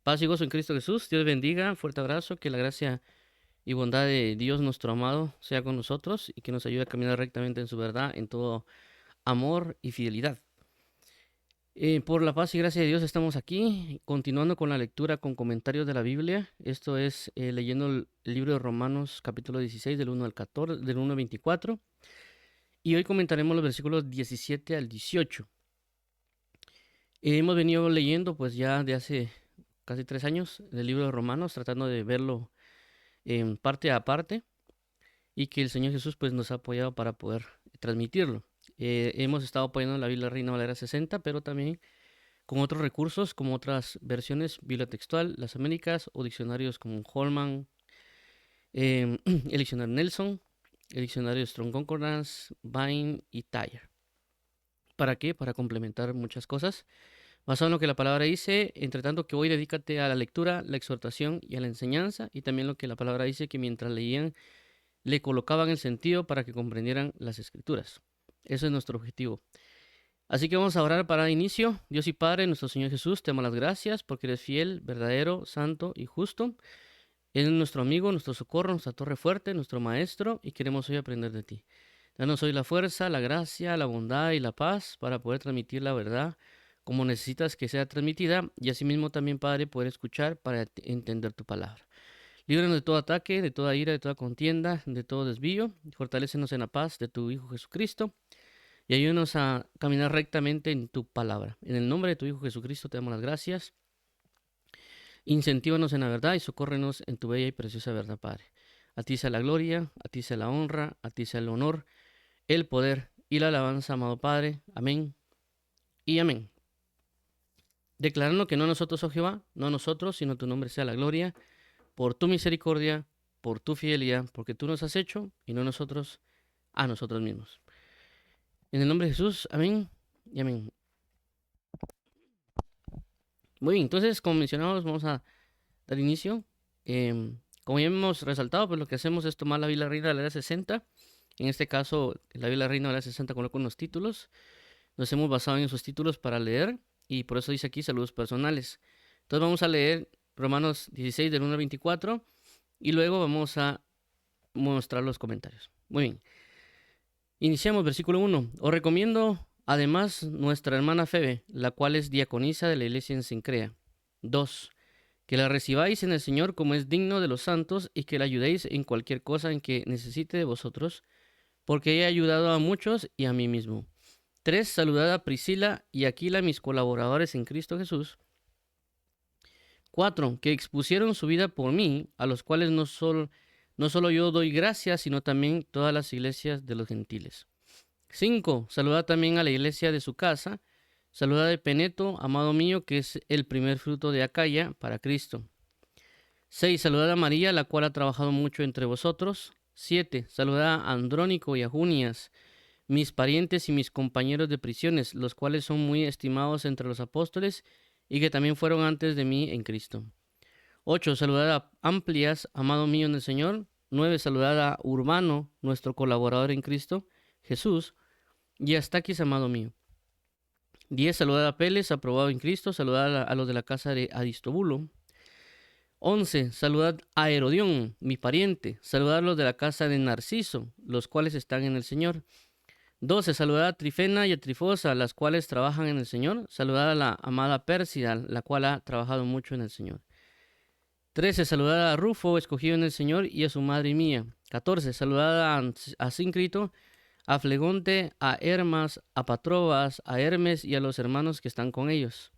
Paz y gozo en Cristo Jesús. Dios bendiga. Fuerte abrazo. Que la gracia y bondad de Dios nuestro amado sea con nosotros y que nos ayude a caminar rectamente en su verdad, en todo amor y fidelidad. Por la paz y gracia de Dios estamos aquí, continuando con la lectura con comentarios de la Biblia. Esto es leyendo el libro de Romanos capítulo 16 del 1 al 14, del 1 al 24. Y hoy comentaremos los versículos 17 al 18. Hemos venido leyendo pues ya de hace casi 3 años del libro de Romanos, tratando de verlo en parte a parte y que el Señor Jesús pues nos ha apoyado para poder transmitirlo. Hemos estado apoyando la Biblia Reina Valera 60, pero también con otros recursos como otras versiones, Biblia textual, las Américas o diccionarios como Holman, el diccionario Nelson, el diccionario Strong Concordance, Vine y Tyre. ¿Para qué? Para complementar muchas cosas. Basado en lo que la palabra dice, entre tanto que hoy dedícate a la lectura, la exhortación y a la enseñanza, y también lo que la palabra dice que mientras leían le colocaban el sentido para que comprendieran las escrituras. Eso es nuestro objetivo. Así que vamos a orar para inicio. Dios y Padre, nuestro Señor Jesús, te damos las gracias porque eres fiel, verdadero, santo y justo. Él es nuestro amigo, nuestro socorro, nuestra torre fuerte, nuestro maestro, y queremos hoy aprender de ti. Danos hoy la fuerza, la gracia, la bondad y la paz para poder transmitir la verdad como necesitas que sea transmitida, y asimismo también, Padre, poder escuchar para entender tu palabra. Líbranos de todo ataque, de toda ira, de toda contienda, de todo desvío. Fortalécenos en la paz de tu Hijo Jesucristo y ayúdanos a caminar rectamente en tu palabra. En el nombre de tu Hijo Jesucristo te damos las gracias. Incentívanos en la verdad y socórrenos en tu bella y preciosa verdad, Padre. A ti sea la gloria, a ti sea la honra, a ti sea el honor, el poder y la alabanza, amado Padre. Amén y amén. Declarando que no nosotros, oh Jehová, no nosotros, sino tu nombre sea la gloria, por tu misericordia, por tu fidelidad, porque tú nos has hecho y no nosotros a nosotros mismos. En el nombre de Jesús, amén y amén. Muy bien, entonces, como mencionamos, vamos a dar inicio. Como ya hemos resaltado, pues lo que hacemos es tomar la Biblia Reina de la Era 60. En este caso, la Biblia Reina de la Era 60 coloca unos títulos. Nos hemos basado en esos títulos para leer y por eso dice aquí saludos personales. Entonces vamos a leer Romanos 16 del 1 al 24 y luego vamos a mostrar los comentarios. Muy bien. Iniciamos versículo 1. Os recomiendo además nuestra hermana Febe, la cual es diaconisa de la iglesia en Cencrea. 2. Que la recibáis en el Señor como es digno de los santos y que la ayudéis en cualquier cosa en que necesite de vosotros, porque he ayudado a muchos y a mí mismo. 3. Saludad a Priscila y Aquila, mis colaboradores en Cristo Jesús. 4. Que expusieron su vida por mí, a los cuales no solo yo doy gracias, sino también todas las iglesias de los gentiles. 5. Saludad también a la iglesia de su casa. Saludad a Epeneto, amado mío, que es el primer fruto de Acaya para Cristo. 6. Saludad a María, la cual ha trabajado mucho entre vosotros. 7. Saludad a Andrónico y a Junias, mis parientes y mis compañeros de prisiones, los cuales son muy estimados entre los apóstoles y que también fueron antes de mí en Cristo. 8. Saludad a Amplias, amado mío en el Señor. 9. Saludad a Urbano, nuestro colaborador en Cristo Jesús, y a Estaquis, amado mío. 10. Saludad a Peles, aprobado en Cristo. Saludad a los de la casa de Aristobulo. 11. Saludad a Herodión, mi pariente. Saludad a los de la casa de Narciso, los cuales están en el Señor. 12. Saludad a Trifena y a Trifosa, las cuales trabajan en el Señor. Saludad a la amada Pérsida, la cual ha trabajado mucho en el Señor. 13. Saludad a Rufo, escogido en el Señor, y a su madre mía. 14. Saludad a Síncrito, a Flegonte, a Hermas, a Patrobas, a Hermes y a los hermanos que están con ellos.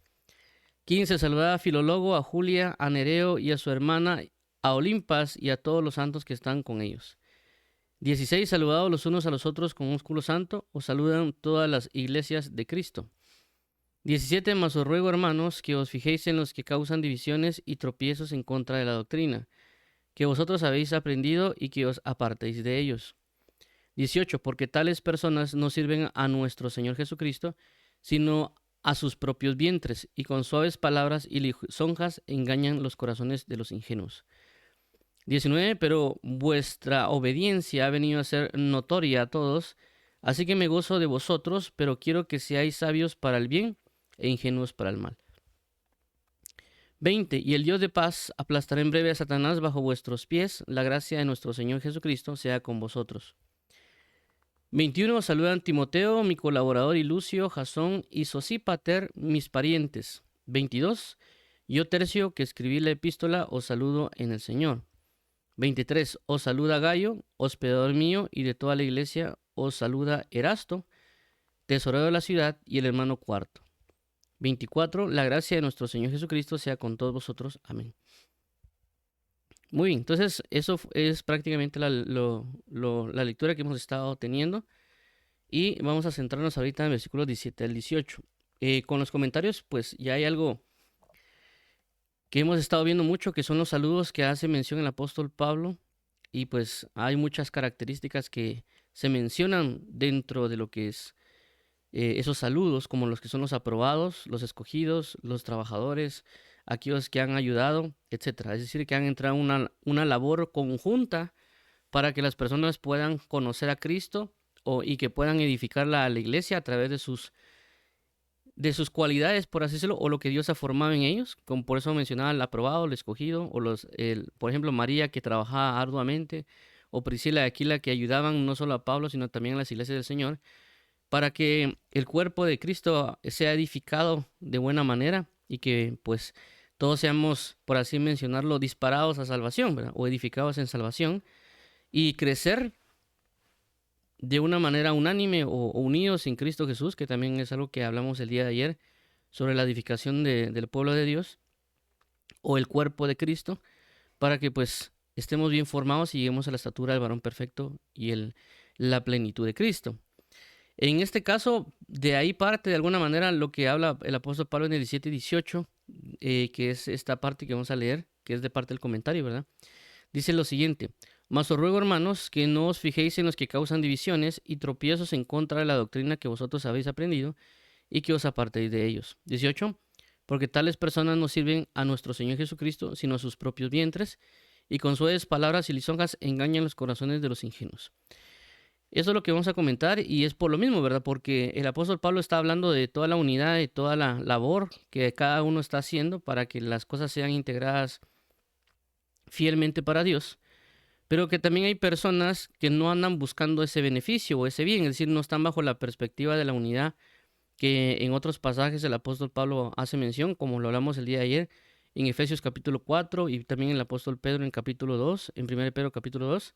15. Saludad a Filólogo, a Julia, a Nereo y a su hermana, a Olimpas y a todos los santos que están con ellos. 16. Saludados los unos a los otros con músculo santo, os saludan todas las iglesias de Cristo. 17. Mas os ruego, hermanos, que os fijéis en los que causan divisiones y tropiezos en contra de la doctrina, que vosotros habéis aprendido y que os apartéis de ellos. 18. Porque tales personas no sirven a nuestro Señor Jesucristo, sino a sus propios vientres, y con suaves palabras y lisonjas engañan los corazones de los ingenuos. 19. Pero vuestra obediencia ha venido a ser notoria a todos, así que me gozo de vosotros, pero quiero que seáis sabios para el bien e ingenuos para el mal. 20. Y el Dios de paz aplastará en breve a Satanás bajo vuestros pies. La gracia de nuestro Señor Jesucristo sea con vosotros. 21. Saludan Timoteo, mi colaborador, y Lucio, Jasón y Sosípater, mis parientes. 22. Yo, Tercio, que escribí la epístola, os saludo en el Señor. 23. Os saluda Gayo, hospedador mío, y de toda la iglesia os saluda Erasto, tesorero de la ciudad, y el hermano Cuarto. 24. La gracia de nuestro Señor Jesucristo sea con todos vosotros. Amén. Muy bien, entonces eso es prácticamente la lectura que hemos estado teniendo. Y vamos a centrarnos ahorita en el versículo 17 al 18. Con los comentarios, pues ya hay algo que hemos estado viendo mucho, que son los saludos que hace mención el apóstol Pablo. Y pues hay muchas características que se mencionan dentro de lo que es esos saludos, como los que son los aprobados, los escogidos, los trabajadores, aquellos que han ayudado, etcétera. Es decir, que han entrado en una labor conjunta para que las personas puedan conocer a Cristo y que puedan edificar la iglesia a través de sus cualidades, por así decirlo, o lo que Dios ha formado en ellos. Como por eso mencionaba el aprobado, el escogido, o por ejemplo, María, que trabajaba arduamente, o Priscila y Aquila, que ayudaban no solo a Pablo, sino también a las iglesias del Señor, para que el cuerpo de Cristo sea edificado de buena manera y que pues todos seamos, por así mencionarlo, disparados a salvación, ¿verdad? O edificados en salvación, y crecer de una manera unánime o unidos en Cristo Jesús, que también es algo que hablamos el día de ayer sobre la edificación del pueblo de Dios o el cuerpo de Cristo, para que pues estemos bien formados y lleguemos a la estatura del varón perfecto y la plenitud de Cristo. En este caso, de ahí parte de alguna manera lo que habla el apóstol Pablo en el 17 y 18, que es esta parte que vamos a leer, que es de parte del comentario, ¿verdad? Dice lo siguiente: mas os ruego, hermanos, que no os fijéis en los que causan divisiones y tropiezos en contra de la doctrina que vosotros habéis aprendido y que os apartéis de ellos. 18. Porque tales personas no sirven a nuestro Señor Jesucristo, sino a sus propios vientres, y con suaves palabras y lisonjas engañan los corazones de los ingenuos. Eso es lo que vamos a comentar, y es por lo mismo, ¿verdad? Porque el apóstol Pablo está hablando de toda la unidad y toda la labor que cada uno está haciendo para que las cosas sean integradas fielmente para Dios, pero que también hay personas que no andan buscando ese beneficio o ese bien, es decir, no están bajo la perspectiva de la unidad que en otros pasajes el apóstol Pablo hace mención, como lo hablamos el día de ayer, en Efesios capítulo 4 y también el apóstol Pedro en capítulo 2, en 1 Pedro capítulo 2,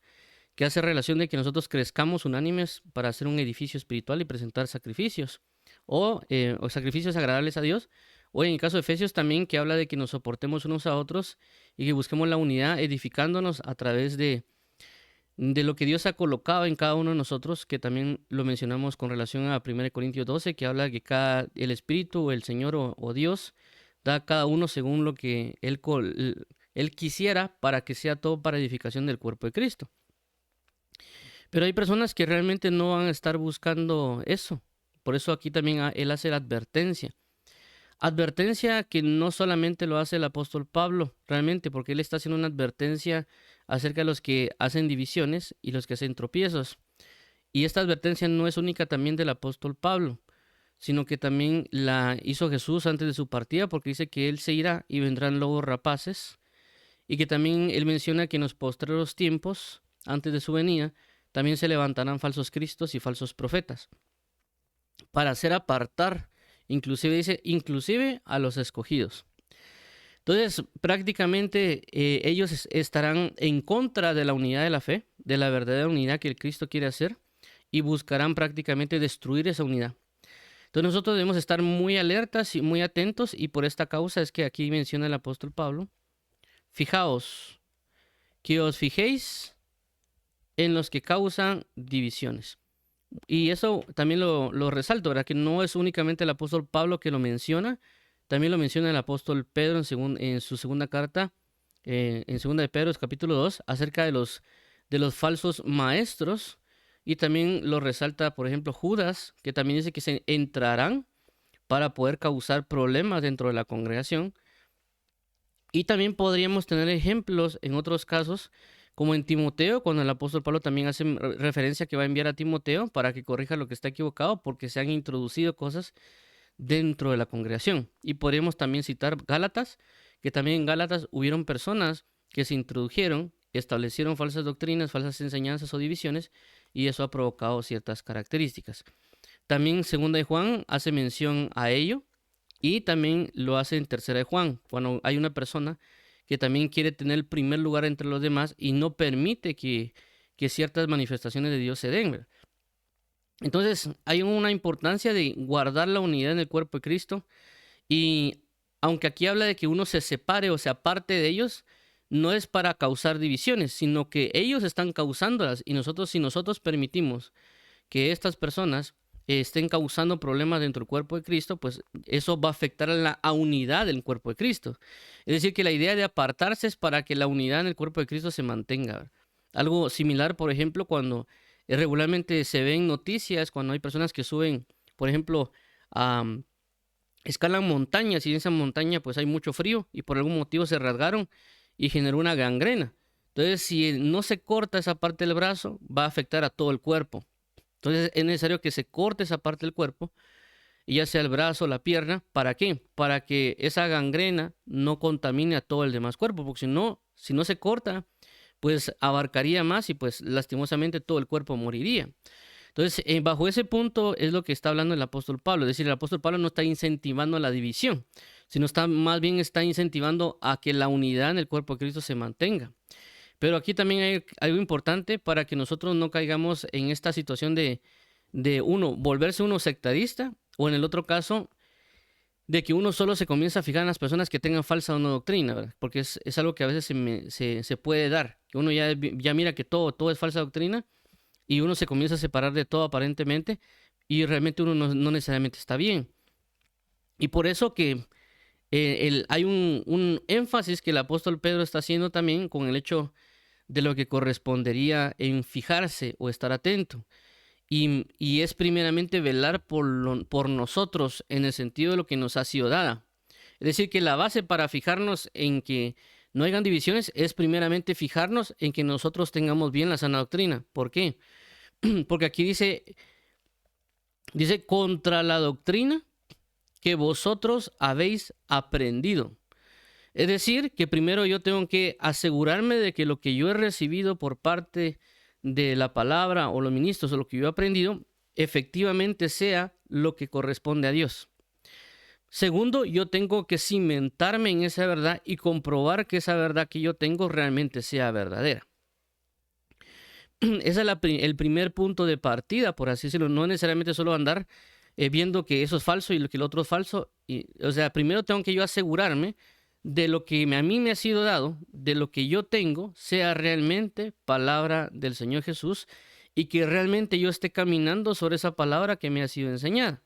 que hace relación de que nosotros crezcamos unánimes para hacer un edificio espiritual y presentar sacrificios, o sacrificios agradables a Dios, o en el caso de Efesios también, que habla de que nos soportemos unos a otros y que busquemos la unidad edificándonos a través de lo que Dios ha colocado en cada uno de nosotros, que también lo mencionamos con relación a 1 Corintios 12, que habla de que el Espíritu, el Señor o Dios, da a cada uno según lo que Él quisiera para que sea todo para edificación del cuerpo de Cristo. Pero hay personas que realmente no van a estar buscando eso. Por eso aquí también él hace la advertencia. Advertencia que no solamente lo hace el apóstol Pablo, realmente, porque él está haciendo una advertencia acerca de los que hacen divisiones y los que hacen tropiezos. Y esta advertencia no es única también del apóstol Pablo, sino que también la hizo Jesús antes de su partida, porque dice que él se irá y vendrán lobos rapaces, y que también él menciona que en los postreros tiempos, antes de su venida, también se levantarán falsos cristos y falsos profetas, para hacer apartar, inclusive a los escogidos. Entonces, prácticamente ellos estarán en contra de la unidad de la fe, de la verdadera unidad que el Cristo quiere hacer, y buscarán prácticamente destruir esa unidad. Entonces nosotros debemos estar muy alertas y muy atentos, y por esta causa es que aquí menciona el apóstol Pablo: fijaos, que os fijéis en los que causan divisiones. Y eso también lo resalto, ¿verdad? Que no es únicamente el apóstol Pablo que lo menciona, también lo menciona el apóstol Pedro en su segunda carta, en segunda de Pedro, capítulo 2, acerca de los falsos maestros, y también lo resalta, por ejemplo, Judas, que también dice que se entrarán para poder causar problemas dentro de la congregación. Y también podríamos tener ejemplos en otros casos, como en Timoteo, cuando el apóstol Pablo también hace referencia que va a enviar a Timoteo para que corrija lo que está equivocado, porque se han introducido cosas dentro de la congregación. Y podríamos también citar Gálatas, que también en Gálatas hubieron personas que se introdujeron, establecieron falsas doctrinas, falsas enseñanzas o divisiones, y eso ha provocado ciertas características. También segunda de Juan hace mención a ello, y también lo hace en tercera de Juan, cuando hay una persona que también quiere tener el primer lugar entre los demás y no permite que ciertas manifestaciones de Dios se den, ¿verdad? Entonces hay una importancia de guardar la unidad en el cuerpo de Cristo, y aunque aquí habla de que uno se separe o se aparte de ellos, no es para causar divisiones, sino que ellos están causándolas, y nosotros, si nosotros permitimos que estas personas estén causando problemas dentro del cuerpo de Cristo, pues eso va a afectar a la unidad del cuerpo de Cristo. Es decir, que la idea de apartarse es para que la unidad en el cuerpo de Cristo se mantenga. Algo similar, por ejemplo, cuando regularmente se ven noticias, cuando hay personas que suben, por ejemplo, escalan montañas, y en esa montaña pues hay mucho frío y por algún motivo se rasgaron y generó una gangrena. Entonces, si no se corta esa parte del brazo, va a afectar a todo el cuerpo. Entonces, es necesario que se corte esa parte del cuerpo, y ya sea el brazo o la pierna. ¿Para qué? Para que esa gangrena no contamine a todo el demás cuerpo, porque si no se corta, pues abarcaría más y pues lastimosamente todo el cuerpo moriría. Entonces, bajo ese punto es lo que está hablando el apóstol Pablo. Es decir, el apóstol Pablo no está incentivando la división, sino más bien está incentivando a que la unidad en el cuerpo de Cristo se mantenga. Pero aquí también hay algo importante para que nosotros no caigamos en esta situación de volverse uno sectarista, o en el otro caso, de que uno solo se comienza a fijar en las personas que tengan falsa o no doctrina, ¿verdad? Porque es algo que a veces se puede dar, que uno ya mira que todo es falsa doctrina, y uno se comienza a separar de todo aparentemente, y realmente uno no necesariamente está bien. Y por eso que hay un énfasis que el apóstol Pedro está haciendo también con el hecho de lo que correspondería en fijarse o estar atento. Y es primeramente velar por nosotros, en el sentido de lo que nos ha sido dada. Es decir, que la base para fijarnos en que no hayan divisiones es primeramente fijarnos en que nosotros tengamos bien la sana doctrina. ¿Por qué? Porque aquí dice contra la doctrina que vosotros habéis aprendido. Es decir, que primero yo tengo que asegurarme de que lo que yo he recibido por parte de la palabra o los ministros, o lo que yo he aprendido, efectivamente sea lo que corresponde a Dios. Segundo, yo tengo que cimentarme en esa verdad y comprobar que esa verdad que yo tengo realmente sea verdadera. Ese es el primer punto de partida, por así decirlo. No necesariamente solo andar viendo que eso es falso y que el otro es falso. O sea, primero tengo que yo asegurarme de lo que a mí me ha sido dado, de lo que yo tengo, sea realmente palabra del Señor Jesús, y que realmente yo esté caminando sobre esa palabra que me ha sido enseñada.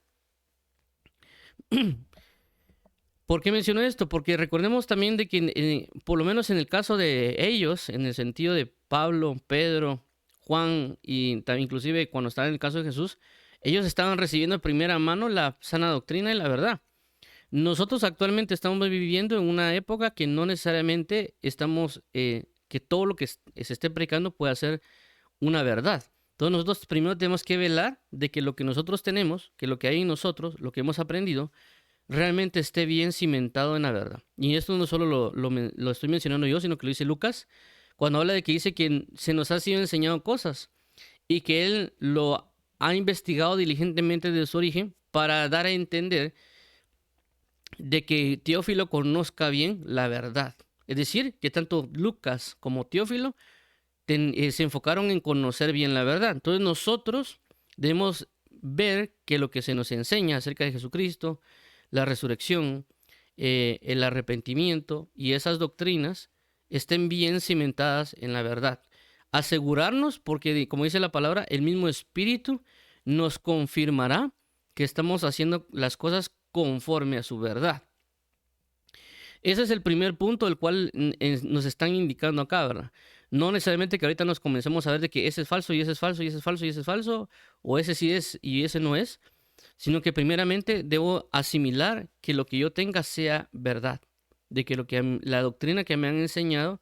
¿Por qué menciono esto? Porque recordemos también de que, por lo menos en el caso de ellos, en el sentido de Pablo, Pedro, Juan, y también inclusive cuando estaba en el caso de Jesús, ellos estaban recibiendo de primera mano la sana doctrina y la verdad. Nosotros actualmente estamos viviendo en una época que no necesariamente estamos, que todo lo que se esté predicando pueda ser una verdad. Entonces nosotros primero tenemos que velar de que lo que nosotros tenemos, que lo que hay en nosotros, lo que hemos aprendido, realmente esté bien cimentado en la verdad. Y esto no solo lo estoy mencionando yo, sino que lo dice Lucas, cuando habla de que dice que se nos ha sido enseñado cosas, y que él lo ha investigado diligentemente desde su origen para dar a entender de que Teófilo conozca bien la verdad. Es decir, que tanto Lucas como Teófilo se enfocaron en conocer bien la verdad. Entonces nosotros debemos ver que lo que se nos enseña acerca de Jesucristo, la resurrección, el arrepentimiento y esas doctrinas estén bien cimentadas en la verdad. Asegurarnos, porque como dice la palabra, el mismo Espíritu nos confirmará que estamos haciendo las cosas conforme a su verdad. Ese es el primer punto del cual nos están indicando acá, ¿verdad? No necesariamente que ahorita nos comencemos a ver de que ese es falso y ese es falso y ese es falso y ese es falso, o ese sí es y ese no es, sino que primeramente debo asimilar que lo que yo tenga sea verdad, de que la doctrina que me han enseñado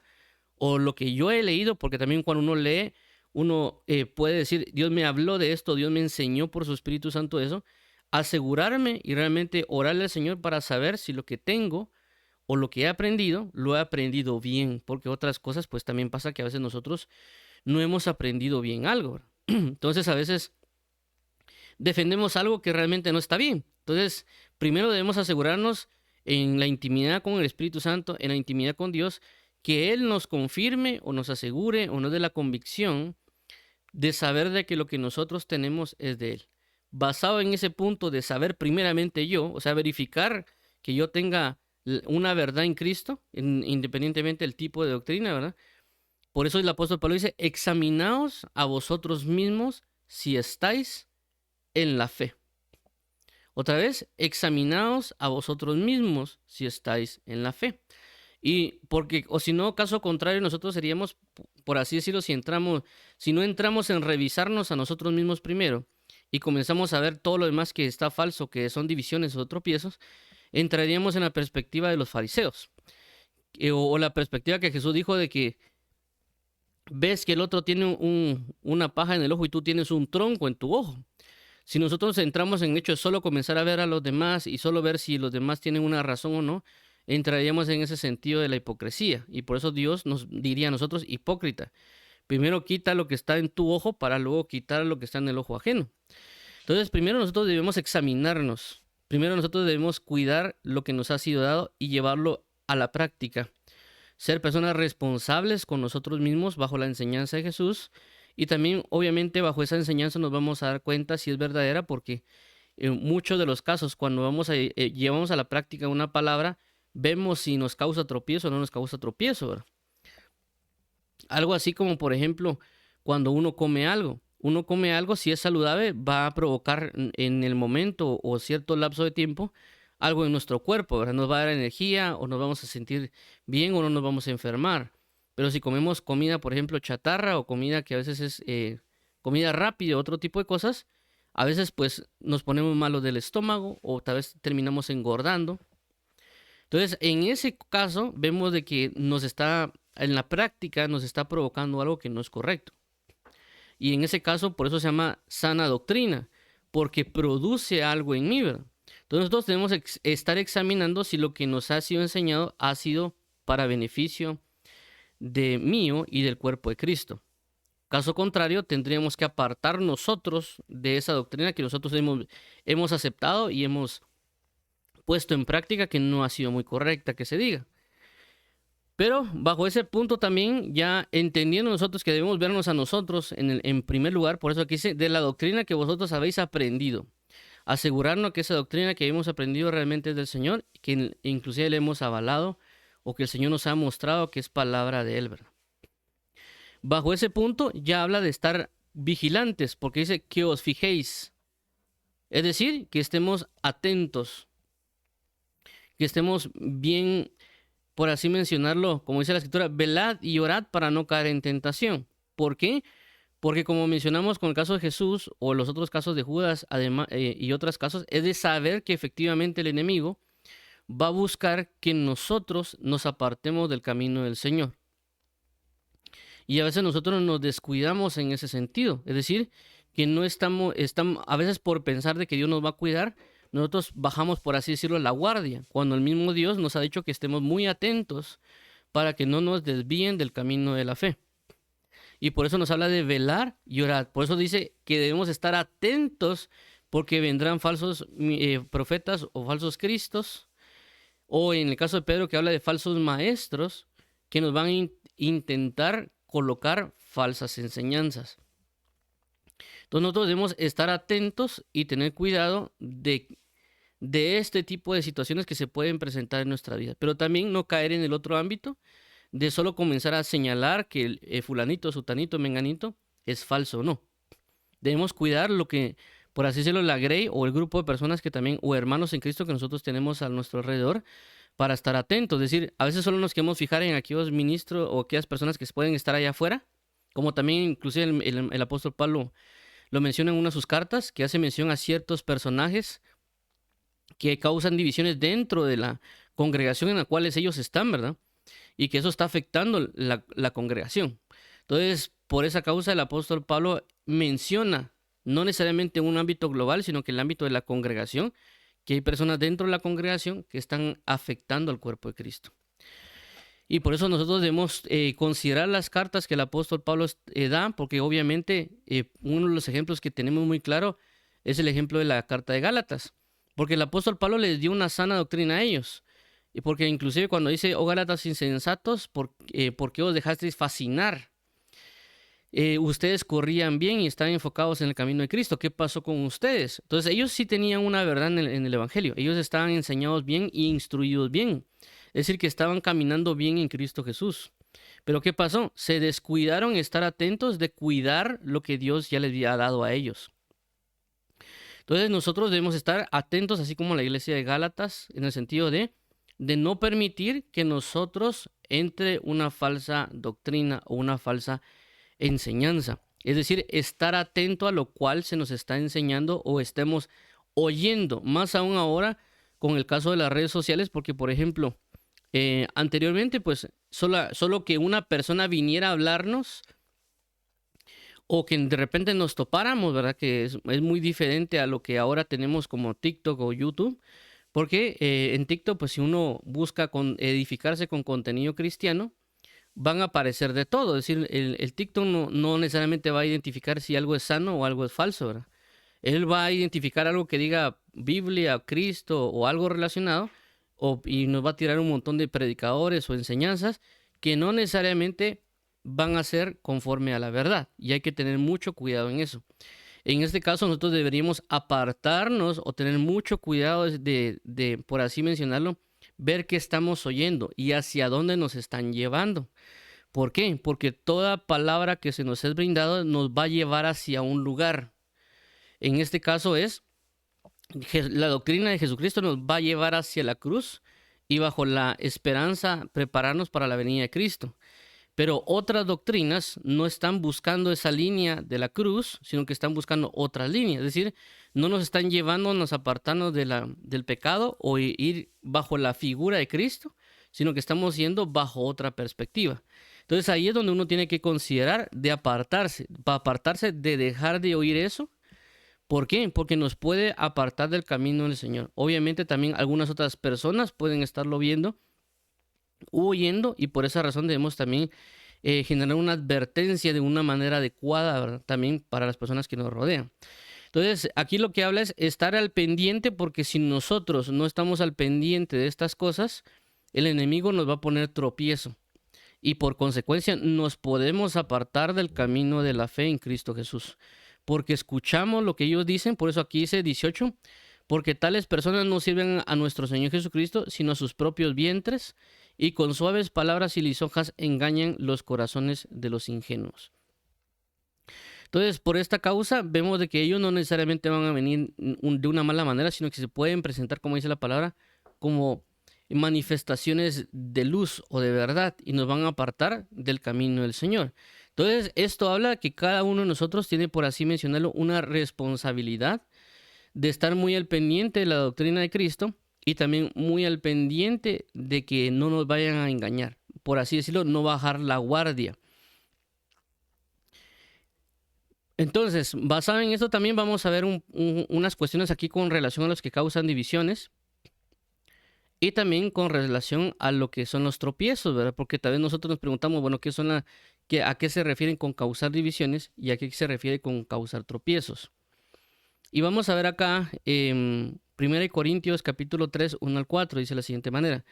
o lo que yo he leído, porque también cuando uno lee, uno puede decir, Dios me habló de esto, Dios me enseñó por su Espíritu Santo eso. Asegurarme y realmente orarle al Señor para saber si lo que tengo o lo que he aprendido, lo he aprendido bien, porque otras cosas pues también pasa que a veces nosotros no hemos aprendido bien algo, ¿verdad? Entonces a veces defendemos algo que realmente no está bien. Entonces, primero debemos asegurarnos en la intimidad con el Espíritu Santo, en la intimidad con Dios, que Él nos confirme o nos asegure o nos dé la convicción de saber de que lo que nosotros tenemos es de Él. Basado en ese punto de saber primeramente yo, o sea, verificar que yo tenga una verdad en Cristo, independientemente del tipo de doctrina, ¿verdad? Por eso el apóstol Pablo dice, examinaos a vosotros mismos si estáis en la fe. Otra vez, examinaos a vosotros mismos si estáis en la fe. Y porque, o si no, caso contrario, nosotros seríamos, por así decirlo, si no entramos en revisarnos a nosotros mismos primero y comenzamos a ver todo lo demás que está falso, que son divisiones o tropiezos, entraríamos en la perspectiva de los fariseos. O la perspectiva que Jesús dijo de que ves que el otro tiene una paja en el ojo y tú tienes un tronco en tu ojo. Si nosotros entramos en el hecho de solo comenzar a ver a los demás y solo ver si los demás tienen una razón o no, entraríamos en ese sentido de la hipocresía. Y por eso Dios nos diría a nosotros hipócrita. Primero quita lo que está en tu ojo para luego quitar lo que está en el ojo ajeno. Entonces, primero nosotros debemos examinarnos. Primero nosotros debemos cuidar lo que nos ha sido dado y llevarlo a la práctica. Ser personas responsables con nosotros mismos bajo la enseñanza de Jesús. Y también, obviamente, bajo esa enseñanza nos vamos a dar cuenta si es verdadera, porque en muchos de los casos, cuando llevamos a la práctica una palabra, vemos si nos causa tropiezo o no nos causa tropiezo, ¿verdad? Algo así como, por ejemplo, cuando uno come algo. Uno come algo, si es saludable, va a provocar en el momento o cierto lapso de tiempo algo en nuestro cuerpo, ¿verdad? Nos va a dar energía o nos vamos a sentir bien o no nos vamos a enfermar. Pero si comemos comida, por ejemplo, chatarra o comida que a veces es comida rápida, otro tipo de cosas, a veces pues nos ponemos malos del estómago o tal vez terminamos engordando. Entonces, en ese caso, vemos de que en la práctica, nos está provocando algo que no es correcto. Y en ese caso, por eso se llama sana doctrina, porque produce algo en mí, ¿verdad? Entonces, nosotros debemos estar examinando si lo que nos ha sido enseñado ha sido para beneficio de mío y del cuerpo de Cristo. Caso contrario, tendríamos que apartar nosotros de esa doctrina que nosotros hemos aceptado y hemos puesto en práctica, que no ha sido muy correcta que se diga. Pero bajo ese punto también, ya entendiendo nosotros que debemos vernos a nosotros en primer lugar, por eso aquí dice, de la doctrina que vosotros habéis aprendido. Asegurarnos que esa doctrina que hemos aprendido realmente es del Señor, que inclusive le hemos avalado o que el Señor nos ha mostrado que es palabra de Él, ¿verdad? Bajo ese punto ya habla de estar vigilantes, porque dice que os fijéis. Es decir, que estemos atentos, que estemos bien, por así mencionarlo, como dice la Escritura, velad y orad para no caer en tentación. ¿Por qué? Porque como mencionamos con el caso de Jesús o los otros casos de Judas además, y otros casos, es de saber que efectivamente el enemigo va a buscar que nosotros nos apartemos del camino del Señor. Y a veces nosotros nos descuidamos en ese sentido. Es decir, que no estamos, a veces por pensar de que Dios nos va a cuidar, nosotros bajamos, por así decirlo, la guardia, cuando el mismo Dios nos ha dicho que estemos muy atentos para que no nos desvíen del camino de la fe. Y por eso nos habla de velar y orar. Por eso dice que debemos estar atentos, porque vendrán falsos profetas o falsos cristos, o en el caso de Pedro, que habla de falsos maestros que nos van a intentar colocar falsas enseñanzas. Entonces nosotros debemos estar atentos y tener cuidado de este tipo de situaciones que se pueden presentar en nuestra vida, pero también no caer en el otro ámbito de solo comenzar a señalar que el fulanito, sutanito, menganito es falso. No, debemos cuidar lo que, por así decirlo, la grey o el grupo de personas que también, o hermanos en Cristo que nosotros tenemos a nuestro alrededor, para estar atentos. Es decir, a veces solo nos queremos fijar en aquellos ministros o aquellas personas que pueden estar allá afuera, como también inclusive el apóstol Pablo lo menciona en una de sus cartas, que hace mención a ciertos personajes que causan divisiones dentro de la congregación en la cual ellos están, ¿verdad? Y que eso está afectando la congregación. Entonces, por esa causa el apóstol Pablo menciona, no necesariamente en un ámbito global, sino que en el ámbito de la congregación, que hay personas dentro de la congregación que están afectando al cuerpo de Cristo. Y por eso nosotros debemos considerar las cartas que el apóstol Pablo da, porque obviamente uno de los ejemplos que tenemos muy claro es el ejemplo de la carta de Gálatas, porque el apóstol Pablo les dio una sana doctrina a ellos, y porque inclusive cuando dice, oh Gálatas insensatos, ¿por qué os dejasteis fascinar? Ustedes corrían bien y estaban enfocados en el camino de Cristo. ¿Qué pasó con ustedes? Entonces ellos sí tenían una verdad en el Evangelio, ellos estaban enseñados bien y instruidos bien. Es decir, que estaban caminando bien en Cristo Jesús. Pero ¿qué pasó? Se descuidaron estar atentos de cuidar lo que Dios ya les había dado a ellos. Entonces nosotros debemos estar atentos, así como la iglesia de Gálatas, en el sentido de no permitir que nosotros entre una falsa doctrina o una falsa enseñanza. Es decir, estar atento a lo cual se nos está enseñando o estemos oyendo. Más aún ahora con el caso de las redes sociales, porque por ejemplo, anteriormente, pues solo que una persona viniera a hablarnos o que de repente nos topáramos, ¿verdad? Que es muy diferente a lo que ahora tenemos como TikTok o YouTube, porque en TikTok, pues si uno busca edificarse con contenido cristiano, van a aparecer de todo. Es decir, el TikTok no necesariamente va a identificar si algo es sano o algo es falso, ¿verdad? Él va a identificar algo que diga Biblia, Cristo o algo relacionado, y nos va a tirar un montón de predicadores o enseñanzas que no necesariamente van a ser conforme a la verdad. Y hay que tener mucho cuidado en eso. En este caso, nosotros deberíamos apartarnos o tener mucho cuidado de, por así mencionarlo, ver qué estamos oyendo y hacia dónde nos están llevando. ¿Por qué? Porque toda palabra que se nos es brindado nos va a llevar hacia un lugar. En este caso es la doctrina de Jesucristo nos va a llevar hacia la cruz y bajo la esperanza prepararnos para la venida de Cristo. Pero otras doctrinas no están buscando esa línea de la cruz, sino que están buscando otras líneas. Es decir, no nos están llevando a apartarnos del pecado o ir bajo la figura de Cristo, sino que estamos yendo bajo otra perspectiva. Entonces ahí es donde uno tiene que considerar de apartarse, de dejar de oír eso. ¿Por qué? Porque nos puede apartar del camino del Señor. Obviamente también algunas otras personas pueden estarlo viendo, oyendo, y por esa razón debemos también generar una advertencia de una manera adecuada, ¿verdad? También para las personas que nos rodean. Entonces, aquí lo que habla es estar al pendiente, porque si nosotros no estamos al pendiente de estas cosas, el enemigo nos va a poner tropiezo y por consecuencia nos podemos apartar del camino de la fe en Cristo Jesús, porque escuchamos lo que ellos dicen. Por eso aquí dice 18, porque tales personas no sirven a nuestro Señor Jesucristo, sino a sus propios vientres, y con suaves palabras y lisonjas engañan los corazones de los ingenuos. Entonces, por esta causa, vemos de que ellos no necesariamente van a venir de una mala manera, sino que se pueden presentar, como dice la palabra, como manifestaciones de luz o de verdad, y nos van a apartar del camino del Señor. Entonces, esto habla de que cada uno de nosotros tiene, por así mencionarlo, una responsabilidad de estar muy al pendiente de la doctrina de Cristo y también muy al pendiente de que no nos vayan a engañar. Por así decirlo, no bajar la guardia. Entonces, basado en esto también vamos a ver unas cuestiones aquí con relación a los que causan divisiones y también con relación a lo que son los tropiezos, ¿verdad? Porque tal vez nosotros nos preguntamos, bueno, ¿a qué se refieren con causar divisiones y a qué se refiere con causar tropiezos? Y vamos a ver acá, 1 Corintios capítulo 3, 1 al 4, dice de la siguiente manera.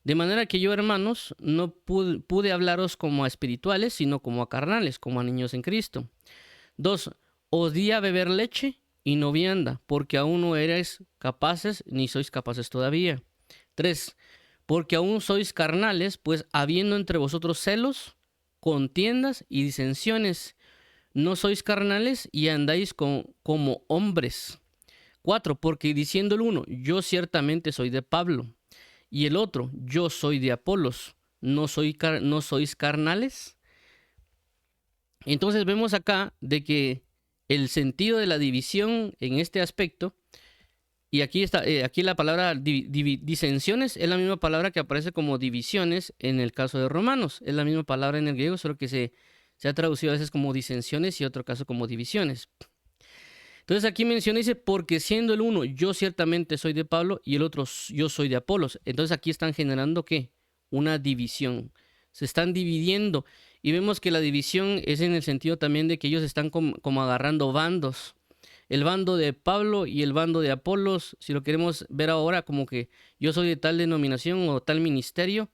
De manera que yo, hermanos, no pude hablaros como a espirituales, sino como a carnales, como a niños en Cristo. 2. Os di a beber leche y no vianda, porque aún no erais capaces, ni sois capaces todavía. 3. Porque aún sois carnales, pues habiendo entre vosotros celos, contiendas y disensiones, no sois carnales y andáis como hombres. 4. Porque diciendo el uno, yo ciertamente soy de Pablo, y el otro, yo soy de Apolos, ¿no sois carnales? Entonces vemos acá de que el sentido de la división en este aspecto, y aquí está, aquí la palabra disensiones es la misma palabra que aparece como divisiones en el caso de Romanos. Es la misma palabra en el griego, solo que se ha traducido a veces como disensiones y otro caso como divisiones. Entonces aquí menciona, dice, porque siendo el uno, yo ciertamente soy de Pablo y el otro, yo soy de Apolos. Entonces aquí están generando, ¿qué? Una división. Se están dividiendo. Y vemos que la división es en el sentido también de que ellos están como agarrando bandos. El bando de Pablo y el bando de Apolos, si lo queremos ver ahora como que yo soy de tal denominación o tal ministerio,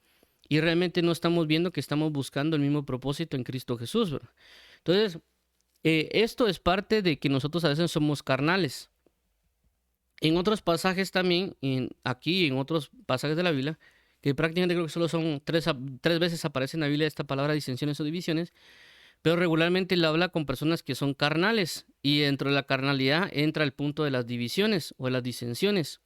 y realmente no estamos viendo que estamos buscando el mismo propósito en Cristo Jesús, ¿verdad? Entonces, esto es parte de que nosotros a veces somos carnales. En otros pasajes también, aquí en otros pasajes de la Biblia, que prácticamente creo que solo son tres veces aparece en la Biblia esta palabra disensiones o divisiones, pero regularmente le habla con personas que son carnales, y dentro de la carnalidad entra el punto de las divisiones o de las disensiones.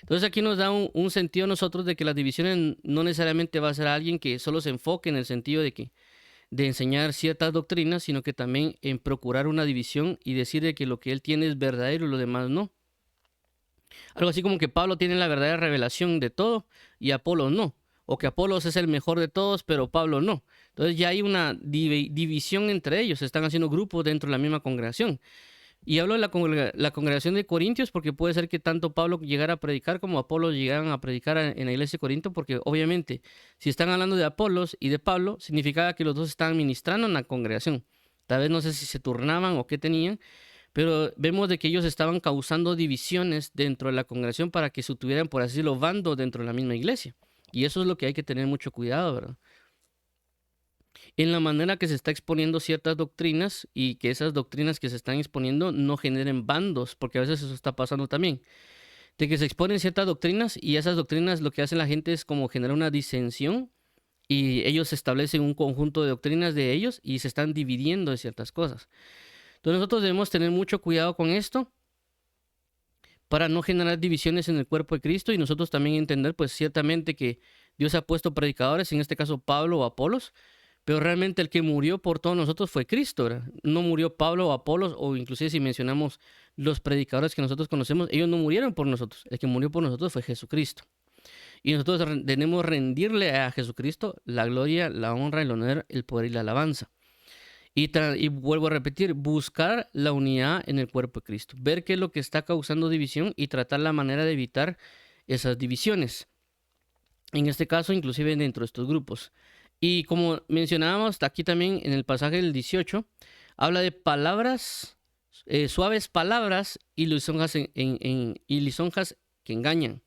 Entonces aquí nos da un sentido a nosotros de que las divisiones no necesariamente va a ser alguien que solo se enfoque en el sentido de enseñar ciertas doctrinas, sino que también en procurar una división y decir de que lo que él tiene es verdadero y lo demás no. Algo así como que Pablo tiene la verdadera revelación de todo y Apolos no. O que Apolos es el mejor de todos, pero Pablo no. Entonces ya hay una división entre ellos. Se están haciendo grupos dentro de la misma congregación. Y hablo de la congregación de Corintios porque puede ser que tanto Pablo llegara a predicar como Apolos llegaran a predicar en la iglesia de Corinto, porque obviamente si están hablando de Apolos y de Pablo, significaba que los dos estaban ministrando en la congregación. Tal vez no sé si se turnaban o qué tenían, pero vemos de que ellos estaban causando divisiones dentro de la congregación para que se tuvieran, por así decirlo, bandos dentro de la misma iglesia. Y eso es lo que hay que tener mucho cuidado, ¿verdad? En la manera que se está exponiendo ciertas doctrinas y que esas doctrinas que se están exponiendo no generen bandos, porque a veces eso está pasando también, de que se exponen ciertas doctrinas y esas doctrinas lo que hace la gente es como generar una disensión y ellos establecen un conjunto de doctrinas de ellos y se están dividiendo de ciertas cosas. Entonces nosotros debemos tener mucho cuidado con esto para no generar divisiones en el cuerpo de Cristo, y nosotros también entender pues ciertamente que Dios ha puesto predicadores, en este caso Pablo o Apolos, pero realmente el que murió por todos nosotros fue Cristo, ¿verdad? No murió Pablo o Apolos, o inclusive si mencionamos los predicadores que nosotros conocemos, ellos no murieron por nosotros. El que murió por nosotros fue Jesucristo. Y nosotros debemos rendirle a Jesucristo la gloria, la honra, el honor, el poder y la alabanza. Y vuelvo a repetir, buscar la unidad en el cuerpo de Cristo. Ver qué es lo que está causando división y tratar la manera de evitar esas divisiones. En este caso, inclusive dentro de estos grupos. Y como mencionábamos aquí también en el pasaje del 18, habla de palabras, suaves palabras y lisonjas, y lisonjas que engañan.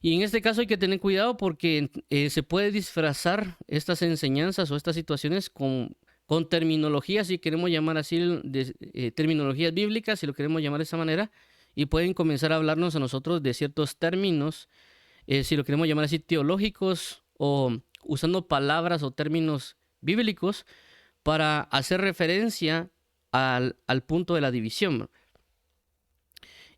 Y en este caso hay que tener cuidado porque se puede disfrazar estas enseñanzas o estas situaciones con terminología, si queremos llamar así, terminologías bíblicas, si lo queremos llamar de esa manera, y pueden comenzar a hablarnos a nosotros de ciertos términos, si lo queremos llamar así, teológicos, o usando palabras o términos bíblicos para hacer referencia al punto de la división.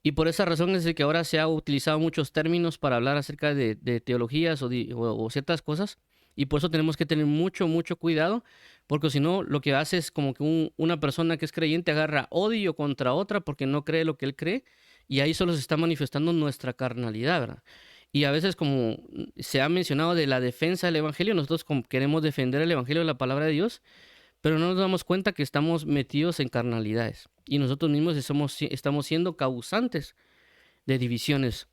Y por esa razón es de que ahora se ha utilizado muchos términos para hablar acerca de teologías o ciertas cosas. Y por eso tenemos que tener mucho cuidado, porque si no, lo que hace es como que una persona que es creyente agarra odio contra otra porque no cree lo que él cree, y ahí solo se está manifestando nuestra carnalidad, ¿verdad? Y a veces, como se ha mencionado de la defensa del evangelio, nosotros queremos defender el evangelio de la palabra de Dios, pero no nos damos cuenta que estamos metidos en carnalidades y nosotros mismos estamos siendo causantes de divisiones.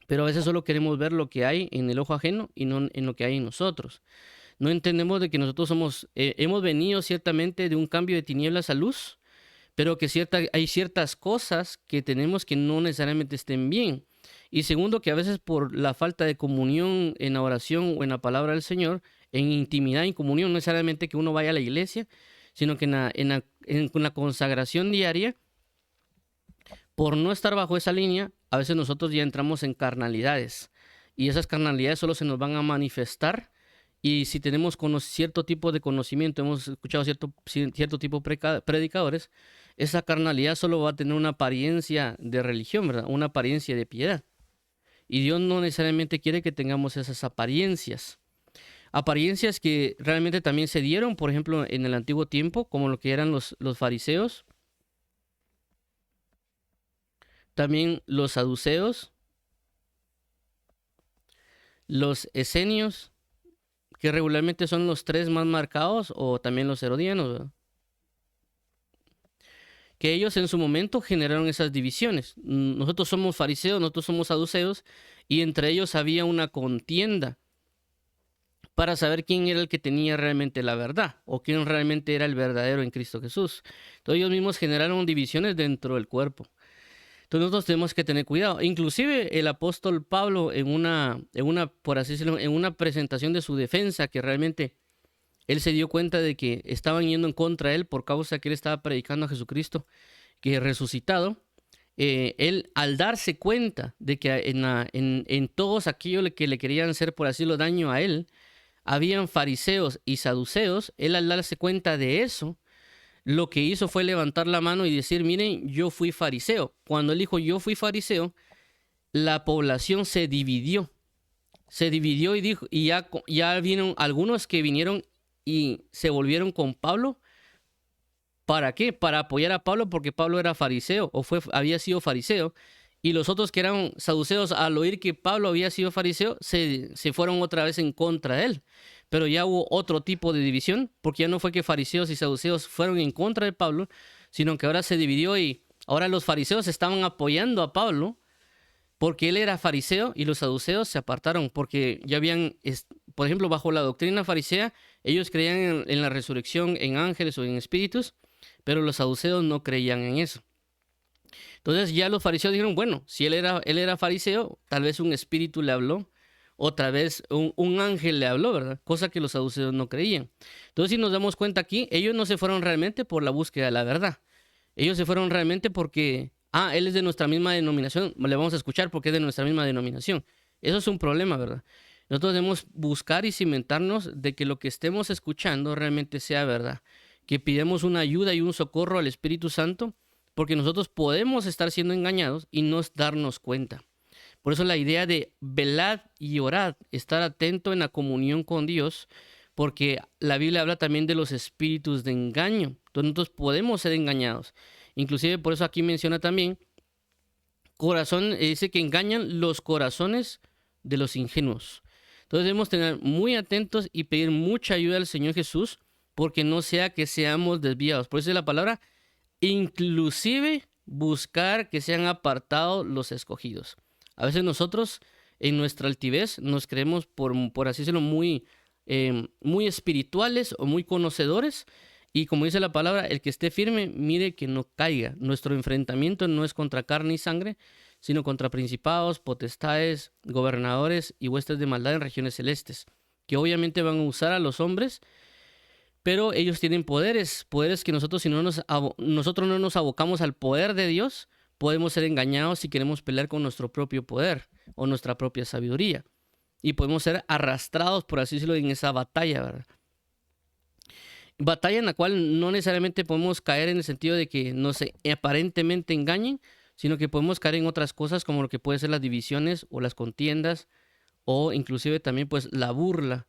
Pero a veces solo queremos ver lo que hay en el ojo ajeno y no en lo que hay en nosotros. No entendemos de que nosotros hemos venido ciertamente de un cambio de tinieblas a luz, pero que hay ciertas cosas que tenemos que no necesariamente estén bien. Y segundo, que a veces por la falta de comunión en la oración o en la palabra del Señor, en intimidad, en comunión, no necesariamente que uno vaya a la iglesia, sino que en la consagración diaria, por no estar bajo esa línea, a veces nosotros ya entramos en carnalidades. Y esas carnalidades solo se nos van a manifestar. Y si tenemos cierto tipo de conocimiento, hemos escuchado cierto tipo de predicadores, esa carnalidad solo va a tener una apariencia de religión, ¿verdad? Una apariencia de piedad. Y Dios no necesariamente quiere que tengamos esas apariencias. Apariencias que realmente también se dieron, por ejemplo, en el antiguo tiempo, como lo que eran los fariseos, también los saduceos, los esenios, que regularmente son los tres más marcados, o también los herodianos, ¿verdad? que ellos en su momento generaron esas divisiones. Nosotros somos fariseos, nosotros somos saduceos, y entre ellos había una contienda para saber quién era el que tenía realmente la verdad o quién realmente era el verdadero en Cristo Jesús. Entonces ellos mismos generaron divisiones dentro del cuerpo. Entonces nosotros tenemos que tener cuidado. Inclusive el apóstol Pablo por así decirlo, en una presentación de su defensa, que realmente él se dio cuenta de que estaban yendo en contra de él por causa que él estaba predicando a Jesucristo, que resucitado. Él, al darse cuenta de que en todos aquellos que le querían hacer, por así decirlo, daño a él, habían fariseos y saduceos, él al darse cuenta de eso, lo que hizo fue levantar la mano y decir, miren, yo fui fariseo. Cuando él dijo, yo fui fariseo, la población se dividió. Se dividió y dijo, y ya vieron algunos que vinieron y se volvieron con Pablo. ¿Para qué? Para apoyar a Pablo, porque Pablo era fariseo o había sido fariseo. Y los otros que eran saduceos, al oír que Pablo había sido fariseo, se fueron otra vez en contra de él. Pero ya hubo otro tipo de división, porque ya no fue que fariseos y saduceos fueron en contra de Pablo, sino que ahora se dividió y ahora los fariseos estaban apoyando a Pablo porque él era fariseo y los saduceos se apartaron porque ya habían, por ejemplo, bajo la doctrina farisea, ellos creían en la resurrección, en ángeles o en espíritus, pero los saduceos no creían en eso. Entonces ya los fariseos dijeron, bueno, si él era fariseo, tal vez un espíritu le habló, o tal vez un ángel le habló, ¿verdad? Cosa que los saduceos no creían. Entonces si nos damos cuenta aquí, ellos no se fueron realmente por la búsqueda de la verdad. Ellos se fueron realmente porque, él es de nuestra misma denominación, le vamos a escuchar porque es de nuestra misma denominación. Eso es un problema, ¿verdad? Nosotros debemos buscar y cimentarnos de que lo que estemos escuchando realmente sea verdad. Que pidamos una ayuda y un socorro al Espíritu Santo, porque nosotros podemos estar siendo engañados y no darnos cuenta. Por eso la idea de velad y orad, estar atento en la comunión con Dios, porque la Biblia habla también de los espíritus de engaño. Entonces nosotros podemos ser engañados. Inclusive por eso aquí menciona también, dice que engañan los corazones de los ingenuos. Entonces debemos tener muy atentos y pedir mucha ayuda al Señor Jesús, porque no sea que seamos desviados. Por eso es la palabra, inclusive buscar que sean apartados los escogidos. A veces nosotros en nuestra altivez nos creemos, por así decirlo, muy espirituales o muy conocedores. Y como dice la palabra, el que esté firme, mire que no caiga. Nuestro enfrentamiento no es contra carne y sangre, sino contra principados, potestades, gobernadores y huestes de maldad en regiones celestes, que obviamente van a usar a los hombres, pero ellos tienen poderes que nosotros, si nosotros no nos abocamos al poder de Dios, podemos ser engañados si queremos pelear con nuestro propio poder o nuestra propia sabiduría. Y podemos ser arrastrados, por así decirlo, en esa batalla, ¿verdad? Batalla en la cual no necesariamente podemos caer en el sentido de que nos aparentemente engañen, sino que podemos caer en otras cosas como lo que puede ser las divisiones o las contiendas, o inclusive también pues la burla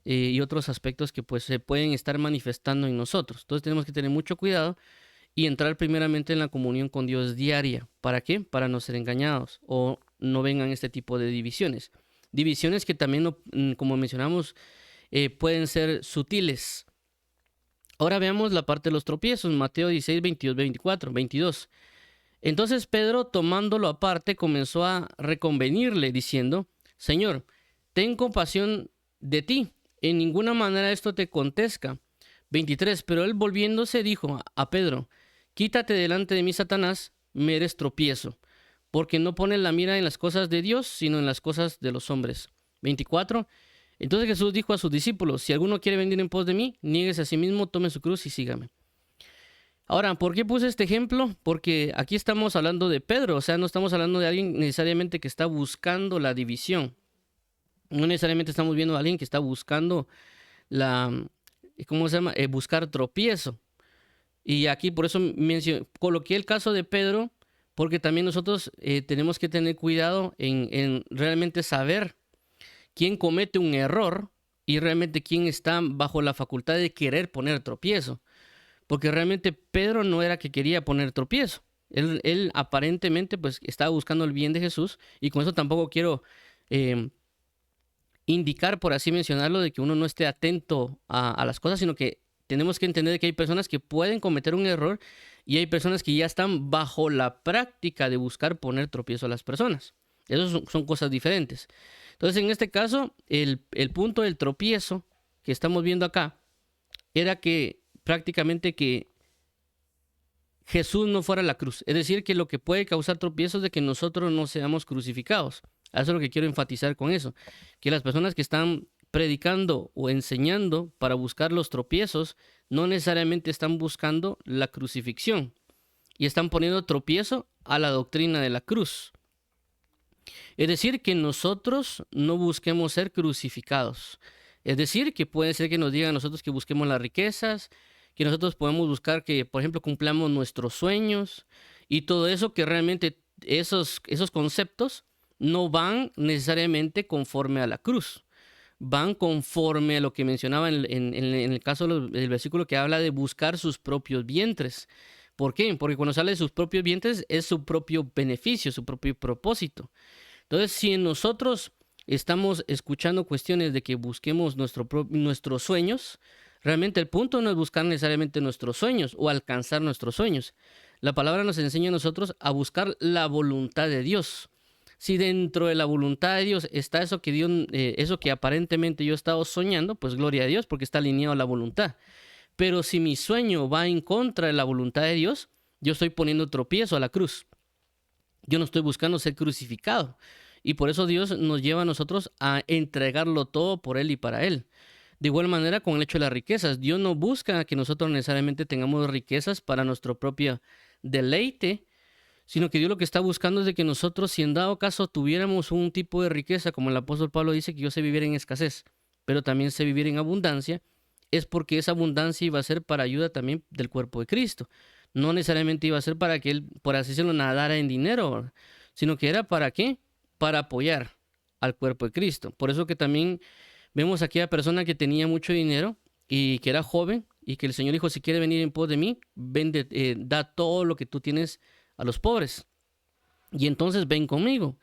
y otros aspectos que pues se pueden estar manifestando en nosotros. Entonces tenemos que tener mucho cuidado y entrar primeramente en la comunión con Dios diaria. ¿Para qué? Para no ser engañados o no vengan este tipo de divisiones. Divisiones que también, como mencionamos, pueden ser sutiles. Ahora veamos la parte de los tropiezos, Mateo 16, 22, 24, 22. Entonces Pedro, tomándolo aparte, comenzó a reconvenirle, diciendo, Señor, ten compasión de ti, en ninguna manera esto te acontezca. 23. Pero él volviéndose dijo a Pedro, quítate delante de mí, Satanás, me eres tropiezo, porque no pones la mira en las cosas de Dios, sino en las cosas de los hombres. 24. Entonces Jesús dijo a sus discípulos, si alguno quiere venir en pos de mí, niéguese a sí mismo, tome su cruz y sígame. Ahora, ¿por qué puse este ejemplo? Porque aquí estamos hablando de Pedro, o sea, no estamos hablando de alguien necesariamente que está buscando la división. No necesariamente estamos viendo a alguien que está buscando buscar tropiezo. Y aquí por eso coloqué el caso de Pedro, porque también nosotros tenemos que tener cuidado en realmente saber quién comete un error y realmente quién está bajo la facultad de querer poner tropiezo. Porque realmente Pedro no era que quería poner tropiezo. Él aparentemente pues estaba buscando el bien de Jesús, y con eso tampoco quiero indicar, por así mencionarlo, de que uno no esté atento a las cosas, sino que tenemos que entender que hay personas que pueden cometer un error y hay personas que ya están bajo la práctica de buscar poner tropiezo a las personas. Esas son cosas diferentes. Entonces, en este caso, el punto del tropiezo que estamos viendo acá era que prácticamente que Jesús no fuera a la cruz. Es decir, que lo que puede causar tropiezo es de que nosotros no seamos crucificados. Eso es lo que quiero enfatizar con eso. Que las personas que están predicando o enseñando para buscar los tropiezos no necesariamente están buscando la crucifixión y están poniendo tropiezo a la doctrina de la cruz. Es decir, que nosotros no busquemos ser crucificados. Es decir, que puede ser que nos digan a nosotros que busquemos las riquezas, que nosotros podemos buscar que, por ejemplo, cumplamos nuestros sueños y todo eso, que realmente esos conceptos no van necesariamente conforme a la cruz. Van conforme a lo que mencionaba en el caso del versículo que habla de buscar sus propios vientres. ¿Por qué? Porque cuando sale de sus propios vientres es su propio beneficio, su propio propósito. Entonces, si nosotros estamos escuchando cuestiones de que busquemos nuestros sueños, realmente el punto no es buscar necesariamente nuestros sueños o alcanzar nuestros sueños. La palabra nos enseña a nosotros a buscar la voluntad de Dios. Si dentro de la voluntad de Dios está eso que Dios, eso que aparentemente yo he estado soñando, pues gloria a Dios, porque está alineado a la voluntad. Pero si mi sueño va en contra de la voluntad de Dios, yo estoy poniendo tropiezo a la cruz. Yo no estoy buscando ser crucificado. Y por eso Dios nos lleva a nosotros a entregarlo todo por Él y para Él. De igual manera con el hecho de las riquezas. Dios no busca que nosotros necesariamente tengamos riquezas para nuestro propio deleite, sino que Dios lo que está buscando es de que nosotros, si en dado caso tuviéramos un tipo de riqueza, como el apóstol Pablo dice que yo sé vivir en escasez, pero también sé vivir en abundancia, es porque esa abundancia iba a ser para ayuda también del cuerpo de Cristo. No necesariamente iba a ser para que Él, por así decirlo, nadara en dinero, ¿verdad? Sino que era ¿para qué? Para apoyar al cuerpo de Cristo. Por eso que también vemos aquí a aquella persona que tenía mucho dinero y que era joven y que el Señor dijo, si quiere venir en pos de mí, vende, da todo lo que tú tienes a los pobres. Y entonces ven conmigo.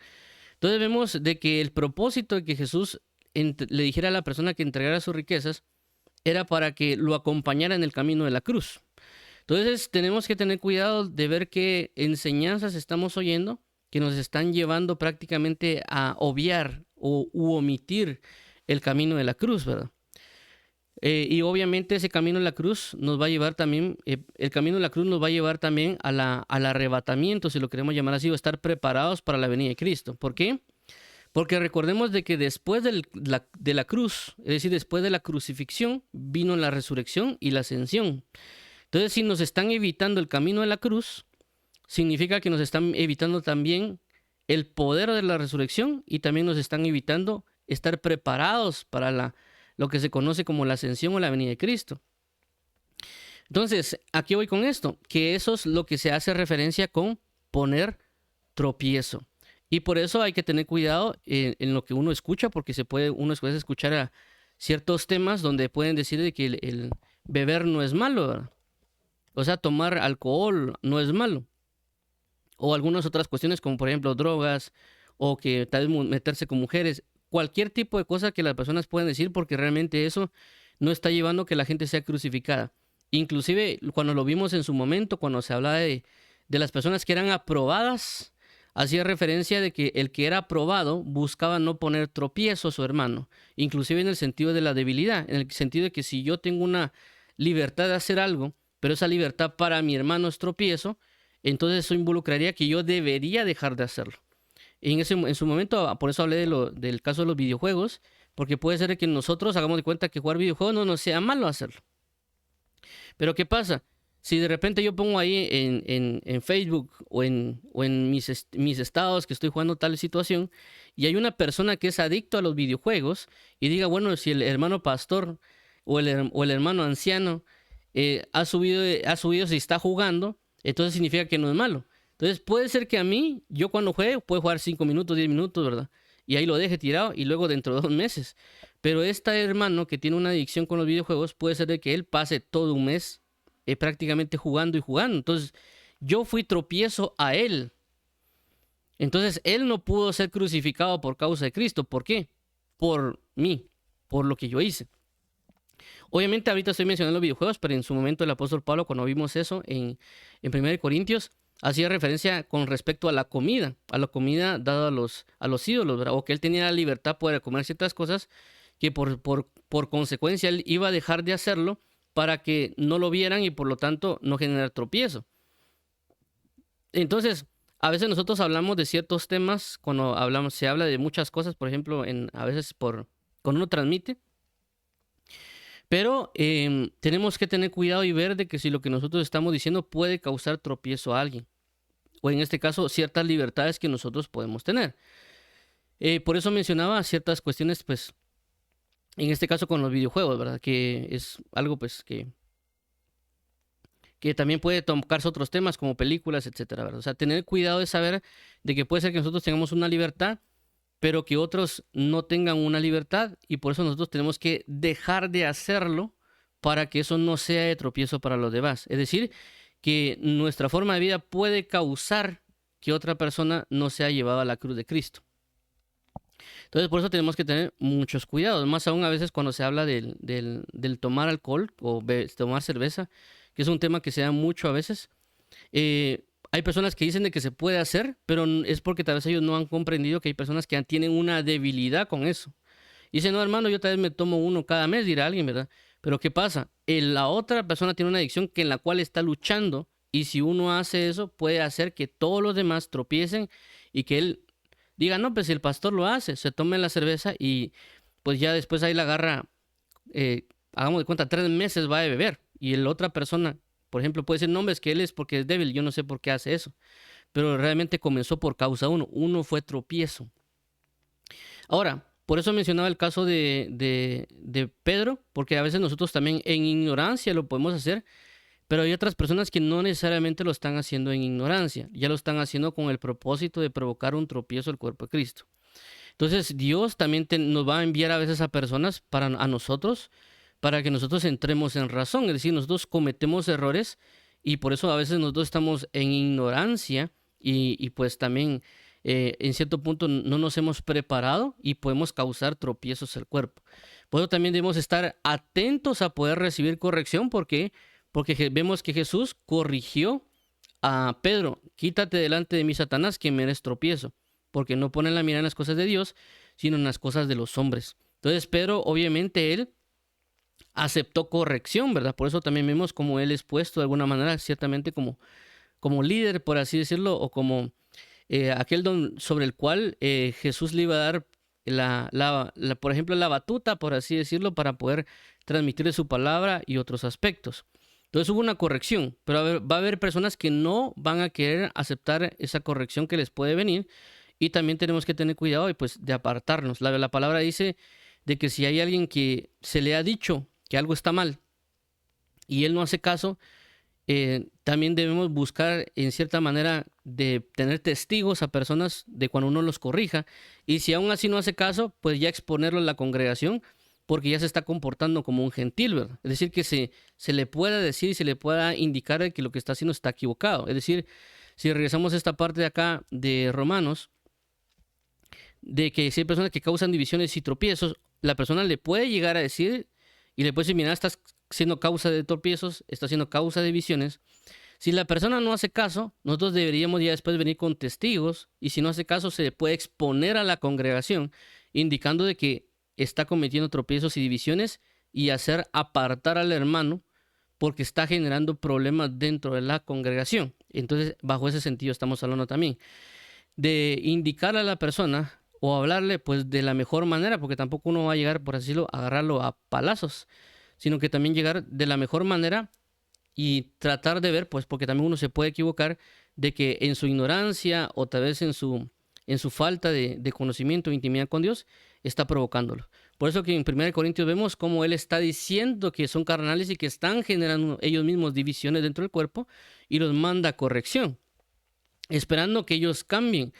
Entonces vemos de que el propósito de que Jesús le dijera a la persona que entregara sus riquezas era para que lo acompañara en el camino de la cruz. Entonces tenemos que tener cuidado de ver qué enseñanzas estamos oyendo que nos están llevando prácticamente a obviar u omitir el camino de la cruz, ¿verdad? Y obviamente ese camino de la cruz nos va a llevar también, el camino de la cruz nos va a llevar también al arrebatamiento, si lo queremos llamar así, o estar preparados para la venida de Cristo. ¿Por qué? Porque recordemos de que después de la cruz, es decir, después de la crucifixión, vino la resurrección y la ascensión. Entonces, si nos están evitando el camino de la cruz, significa que nos están evitando también el poder de la resurrección y también nos están evitando estar preparados para lo que se conoce como la ascensión o la venida de Cristo. Entonces, aquí voy con esto, que eso es lo que se hace referencia con poner tropiezo. Y por eso hay que tener cuidado en lo que uno escucha, porque uno puede escuchar a ciertos temas donde pueden decir de que el beber no es malo, ¿verdad? O sea, tomar alcohol no es malo. O algunas otras cuestiones como por ejemplo drogas o que tal vez meterse con mujeres. Cualquier tipo de cosa que las personas pueden decir porque realmente eso no está llevando a que la gente sea crucificada. Inclusive cuando lo vimos en su momento, cuando se hablaba de las personas que eran aprobadas, hacía referencia de que el que era aprobado buscaba no poner tropiezo a su hermano, inclusive en el sentido de la debilidad, en el sentido de que si yo tengo una libertad de hacer algo, pero esa libertad para mi hermano es tropiezo, entonces eso involucraría que yo debería dejar de hacerlo. En su momento, por eso hablé del caso de los videojuegos, porque puede ser que nosotros hagamos de cuenta que jugar videojuegos no nos sea malo hacerlo. Pero ¿qué pasa? Si de repente yo pongo ahí en Facebook o en mis estados que estoy jugando tal situación y hay una persona que es adicto a los videojuegos y diga, bueno, si el hermano pastor o el hermano anciano ha subido si está jugando, entonces significa que no es malo. Entonces puede ser que a mí, yo cuando juegue, puedo jugar 5 minutos, 10 minutos, ¿verdad? Y ahí lo deje tirado y luego dentro de 2 meses. Pero este hermano que tiene una adicción con los videojuegos, puede ser de que él pase todo un mes prácticamente jugando y jugando. Entonces yo fui tropiezo a él. Entonces él no pudo ser crucificado por causa de Cristo. ¿Por qué? Por mí, por lo que yo hice. Obviamente ahorita estoy mencionando videojuegos, pero en su momento el apóstol Pablo, cuando vimos eso en 1 Corintios, hacía referencia con respecto a la comida dada a los ídolos, ¿verdad? O que él tenía la libertad para comer ciertas cosas que por consecuencia él iba a dejar de hacerlo para que no lo vieran y por lo tanto no generar tropiezo. Entonces, a veces nosotros hablamos de ciertos temas, cuando hablamos, se habla de muchas cosas, por ejemplo, a veces cuando uno transmite, pero tenemos que tener cuidado y ver de que si lo que nosotros estamos diciendo puede causar tropiezo a alguien, o en este caso, ciertas libertades que nosotros podemos tener. Por eso mencionaba ciertas cuestiones, pues, en este caso con los videojuegos, ¿verdad? Que es algo, pues, que también puede tocarse otros temas como películas, etcétera, ¿verdad? O sea, tener cuidado de saber de que puede ser que nosotros tengamos una libertad, pero que otros no tengan una libertad, y por eso nosotros tenemos que dejar de hacerlo para que eso no sea de tropiezo para los demás. Es decir, que nuestra forma de vida puede causar que otra persona no sea llevada a la cruz de Cristo. Entonces, por eso tenemos que tener muchos cuidados, más aún a veces cuando se habla del tomar alcohol o tomar cerveza, que es un tema que se da mucho a veces. Hay personas que dicen de que se puede hacer, pero es porque tal vez ellos no han comprendido que hay personas que tienen una debilidad con eso. Y dicen, no, hermano, yo tal vez me tomo uno cada mes, dirá alguien, ¿verdad? Pero ¿qué pasa? La otra persona tiene una adicción en la cual está luchando, y si uno hace eso, puede hacer que todos los demás tropiecen y que él diga, no, pues si el pastor lo hace, se tome la cerveza y pues ya después ahí la agarra, hagamos de cuenta, 3 meses va a beber. Y la otra persona, por ejemplo, puede decir, no, hombre, es que él es porque es débil, yo no sé por qué hace eso. Pero realmente comenzó por causa uno fue tropiezo. Ahora, por eso mencionaba el caso de Pedro, porque a veces nosotros también en ignorancia lo podemos hacer, pero hay otras personas que no necesariamente lo están haciendo en ignorancia, ya lo están haciendo con el propósito de provocar un tropiezo al cuerpo de Cristo. Entonces Dios también nos va a enviar a veces a personas a nosotros, para que nosotros entremos en razón, es decir, nosotros cometemos errores y por eso a veces nosotros estamos en ignorancia y pues también en cierto punto no nos hemos preparado y podemos causar tropiezos al cuerpo. Por eso también debemos estar atentos a poder recibir corrección porque vemos que Jesús corrigió a Pedro, quítate delante de mí, Satanás, que me eres tropiezo, porque no ponen la mirada en las cosas de Dios, sino en las cosas de los hombres. Entonces Pedro, obviamente él aceptó corrección, ¿verdad? Por eso también vemos como él es puesto de alguna manera, ciertamente como líder, por así decirlo, o como aquel sobre el cual Jesús le iba a dar por ejemplo, la batuta, por así decirlo, para poder transmitirle su palabra y otros aspectos. Entonces hubo una corrección, pero va a haber personas que no van a querer aceptar esa corrección que les puede venir, y también tenemos que tener cuidado y pues de apartarnos. La palabra dice de que si hay alguien que se le ha dicho que algo está mal y él no hace caso, también debemos buscar en cierta manera de tener testigos a personas de cuando uno los corrija, y si aún así no hace caso, pues ya exponerlo en la congregación porque ya se está comportando como un gentil, ¿verdad? Es decir, que se le pueda decir y se le pueda indicar que lo que está haciendo está equivocado. Es decir, si regresamos a esta parte de acá de Romanos, de que si hay personas que causan divisiones y tropiezos, la persona le puede llegar a decir y le puede decir, mira, estás siendo causa de tropiezos, estás siendo causa de divisiones. Si la persona no hace caso, nosotros deberíamos ya después venir con testigos, y si no hace caso se le puede exponer a la congregación indicando de que está cometiendo tropiezos y divisiones y hacer apartar al hermano porque está generando problemas dentro de la congregación. Entonces, bajo ese sentido estamos hablando también de indicarle a la persona o hablarle pues de la mejor manera, porque tampoco uno va a llegar, por así decirlo, a agarrarlo a palazos, sino que también llegar de la mejor manera y tratar de ver, pues porque también uno se puede equivocar, de que en su ignorancia o tal vez en su falta de conocimiento e intimidad con Dios, está provocándolo. Por eso que en 1 Corintios vemos cómo él está diciendo que son carnales y que están generando ellos mismos divisiones dentro del cuerpo, y los manda a corrección, esperando que ellos cambien.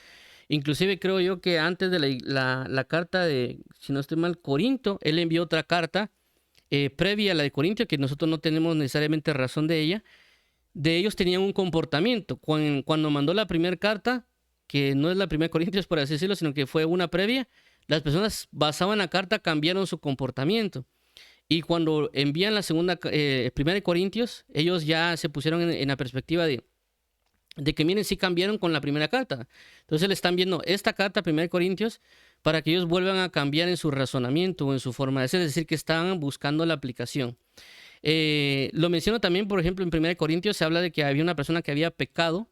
Inclusive creo yo que antes de la carta de, si no estoy mal, Corinto, él envió otra carta previa a la de Corintio, que nosotros no tenemos necesariamente razón de ella. De ellos tenían un comportamiento. Cuando mandó la primera carta, que no es la primera Corintios, por así decirlo, sino que fue una previa, las personas basadas en la carta cambiaron su comportamiento. Y cuando envían la primera de Corintios, ellos ya se pusieron en la perspectiva de que miren, sí cambiaron con la primera carta. Entonces le están viendo esta carta, primera de Corintios, para que ellos vuelvan a cambiar en su razonamiento o en su forma de ser, es decir, que están buscando la aplicación. Lo menciono también, por ejemplo, en 1 Corintios se habla de que había una persona que había pecado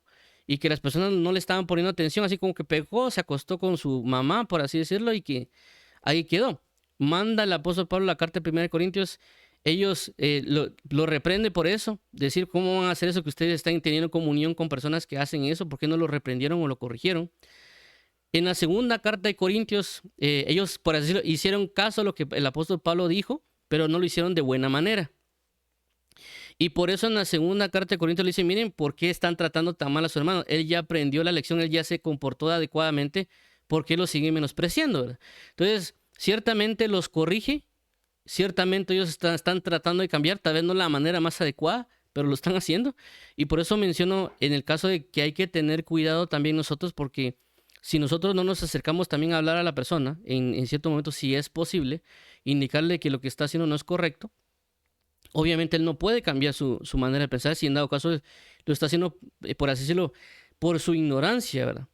y que las personas no le estaban poniendo atención, así como que pecó, se acostó con su mamá, por así decirlo, y que ahí quedó. Manda el apóstol Pablo la carta de 1 Corintios, ellos lo reprenden por eso, decir cómo van a hacer eso que ustedes están teniendo comunión con personas que hacen eso, ¿por qué no lo reprendieron o lo corrigieron? En la segunda carta de Corintios, ellos, por así decirlo, hicieron caso a lo que el apóstol Pablo dijo, pero no lo hicieron de buena manera. Y por eso en la segunda carta de Corintios le dicen, miren, ¿por qué están tratando tan mal a su hermano? Él ya aprendió la lección, él ya se comportó adecuadamente, ¿por qué lo siguen menospreciando? ¿Verdad? Entonces, ciertamente los corrige, ciertamente ellos están tratando de cambiar, tal vez no la manera más adecuada, pero lo están haciendo. Y por eso menciono en el caso de que hay que tener cuidado también nosotros, porque si nosotros no nos acercamos también a hablar a la persona, en cierto momento, si es posible, indicarle que lo que está haciendo no es correcto, obviamente él no puede cambiar su manera de pensar si en dado caso lo está haciendo, por así decirlo, por su ignorancia, ¿verdad?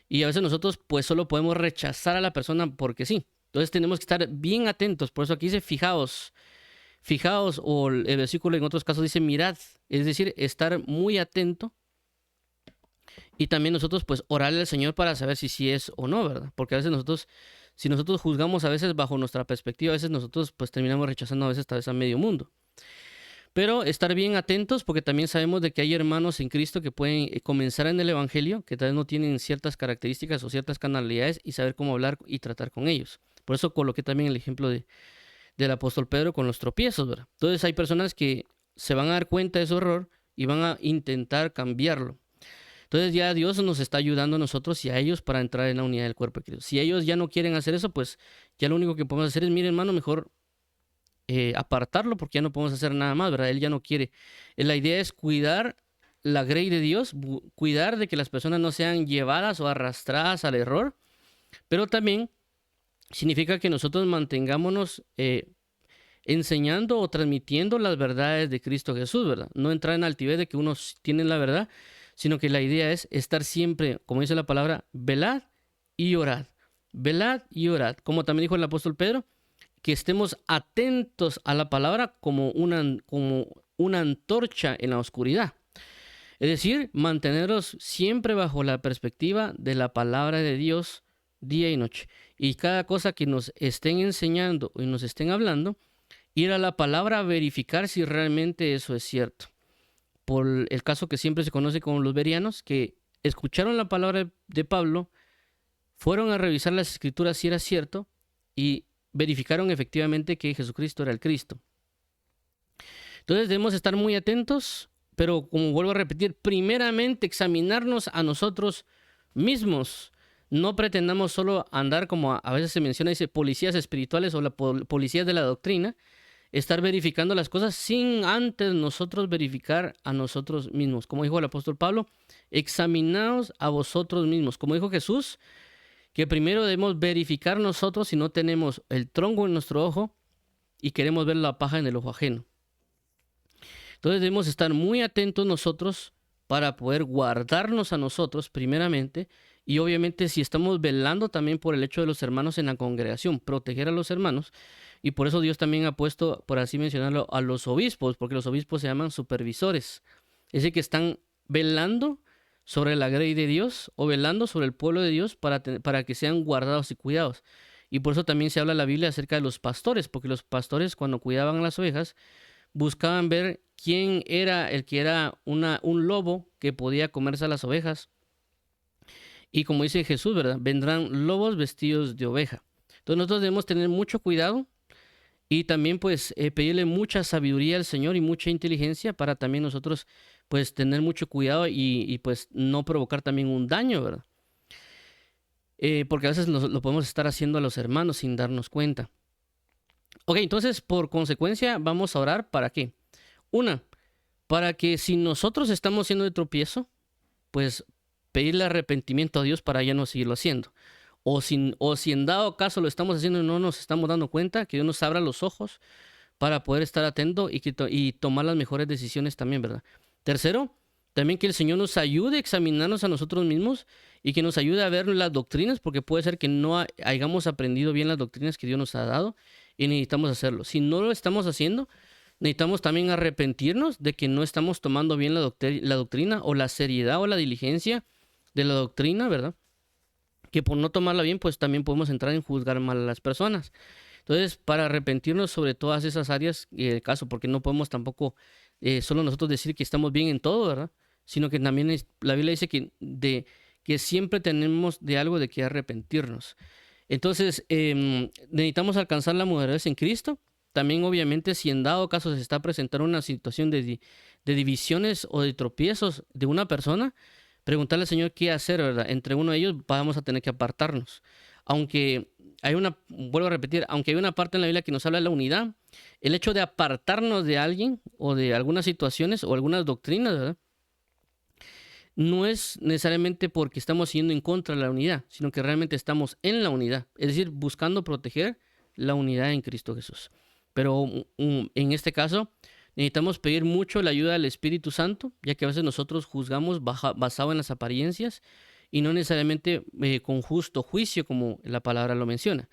Y a veces nosotros pues solo podemos rechazar a la persona porque sí. Entonces tenemos que estar bien atentos. Por eso aquí dice fijaos, o el versículo en otros casos dice mirad, es decir, estar muy atento. Y también nosotros pues orarle al Señor para saber si sí es o no, ¿verdad? Porque a veces nosotros, si nosotros juzgamos a veces bajo nuestra perspectiva, a veces nosotros pues terminamos rechazando a veces tal vez a medio mundo. Pero estar bien atentos porque también sabemos de que hay hermanos en Cristo que pueden comenzar en el Evangelio, que tal vez no tienen ciertas características o ciertas canalidades y saber cómo hablar y tratar con ellos. Por eso coloqué también el ejemplo del apóstol Pedro con los tropiezos, ¿verdad? Entonces hay personas que se van a dar cuenta de su error y van a intentar cambiarlo. Entonces ya Dios nos está ayudando a nosotros y a ellos para entrar en la unidad del cuerpo de Cristo. Si ellos ya no quieren hacer eso, pues ya lo único que podemos hacer es, miren hermano, mejor apartarlo porque ya no podemos hacer nada más, ¿verdad? Él ya no quiere. La idea es cuidar la grey de Dios, cuidar de que las personas no sean llevadas o arrastradas al error, pero también significa que nosotros mantengámonos enseñando o transmitiendo las verdades de Cristo Jesús, ¿verdad? No entrar en altivez de que unos tienen la verdad, sino que la idea es estar siempre, como dice la palabra, velad y orad. Velad y orad. Como también dijo el apóstol Pedro, que estemos atentos a la palabra como una antorcha en la oscuridad. Es decir, manteneros siempre bajo la perspectiva de la palabra de Dios día y noche. Y cada cosa que nos estén enseñando y nos estén hablando, ir a la palabra a verificar si realmente eso es cierto. Por el caso que siempre se conoce como los bereanos, que escucharon la palabra de Pablo, fueron a revisar las escrituras si era cierto y verificaron efectivamente que Jesucristo era el Cristo. Entonces debemos estar muy atentos, pero como vuelvo a repetir, primeramente examinarnos a nosotros mismos. No pretendamos solo andar como a veces se menciona, dice, policías espirituales o la policías de la doctrina, estar verificando las cosas sin antes nosotros verificar a nosotros mismos. Como dijo el apóstol Pablo, examinaos a vosotros mismos. Como dijo Jesús, que primero debemos verificar nosotros si no tenemos el tronco en nuestro ojo y queremos ver la paja en el ojo ajeno. Entonces debemos estar muy atentos nosotros para poder guardarnos a nosotros primeramente y obviamente si estamos velando también por el hecho de los hermanos en la congregación, proteger a los hermanos. Y por eso Dios también ha puesto, por así mencionarlo, a los obispos, porque los obispos se llaman supervisores. Es decir, que están velando sobre la grey de Dios o velando sobre el pueblo de Dios para que sean guardados y cuidados. Y por eso también se habla en la Biblia acerca de los pastores, porque los pastores cuando cuidaban a las ovejas buscaban ver quién era el que era un lobo que podía comerse a las ovejas. Y como dice Jesús, ¿verdad? Vendrán lobos vestidos de oveja. Entonces nosotros debemos tener mucho cuidado y también pues pedirle mucha sabiduría al Señor y mucha inteligencia para también nosotros pues tener mucho cuidado y pues no provocar también un daño, ¿verdad? Porque a veces lo podemos estar haciendo a los hermanos sin darnos cuenta. Ok, entonces por consecuencia vamos a orar ¿para qué? Para que si nosotros estamos siendo de tropiezo, pues pedirle arrepentimiento a Dios para ya no seguirlo haciendo. O si en dado caso lo estamos haciendo y no nos estamos dando cuenta, que Dios nos abra los ojos para poder estar atento y tomar las mejores decisiones también, ¿verdad? Tercero, también que el Señor nos ayude a examinarnos a nosotros mismos y que nos ayude a ver las doctrinas, porque puede ser que no hayamos aprendido bien las doctrinas que Dios nos ha dado y necesitamos hacerlo. Si no lo estamos haciendo, necesitamos también arrepentirnos de que no estamos tomando bien la doctrina o la seriedad o la diligencia de la doctrina, ¿verdad? Que por no tomarla bien, pues también podemos entrar en juzgar mal a las personas. Entonces, para arrepentirnos sobre todas esas áreas, el caso, porque no podemos tampoco solo nosotros decir que estamos bien en todo, ¿verdad? Sino que también la Biblia dice que siempre tenemos de algo de que arrepentirnos. Entonces, necesitamos alcanzar la madurez en Cristo. También, obviamente, si en dado caso se está presentando una situación de divisiones o de tropiezos de una persona, preguntarle al Señor qué hacer, ¿verdad? Entre uno de ellos vamos a tener que apartarnos. Aunque vuelvo a repetir, aunque hay una parte en la Biblia que nos habla de la unidad, el hecho de apartarnos de alguien o de algunas situaciones o algunas doctrinas, ¿verdad? No es necesariamente porque estamos yendo en contra de la unidad, sino que realmente estamos en la unidad, es decir, buscando proteger la unidad en Cristo Jesús. Pero en este caso, necesitamos pedir mucho la ayuda del Espíritu Santo, ya que a veces nosotros juzgamos basado en las apariencias y no necesariamente con justo juicio, como la palabra lo menciona.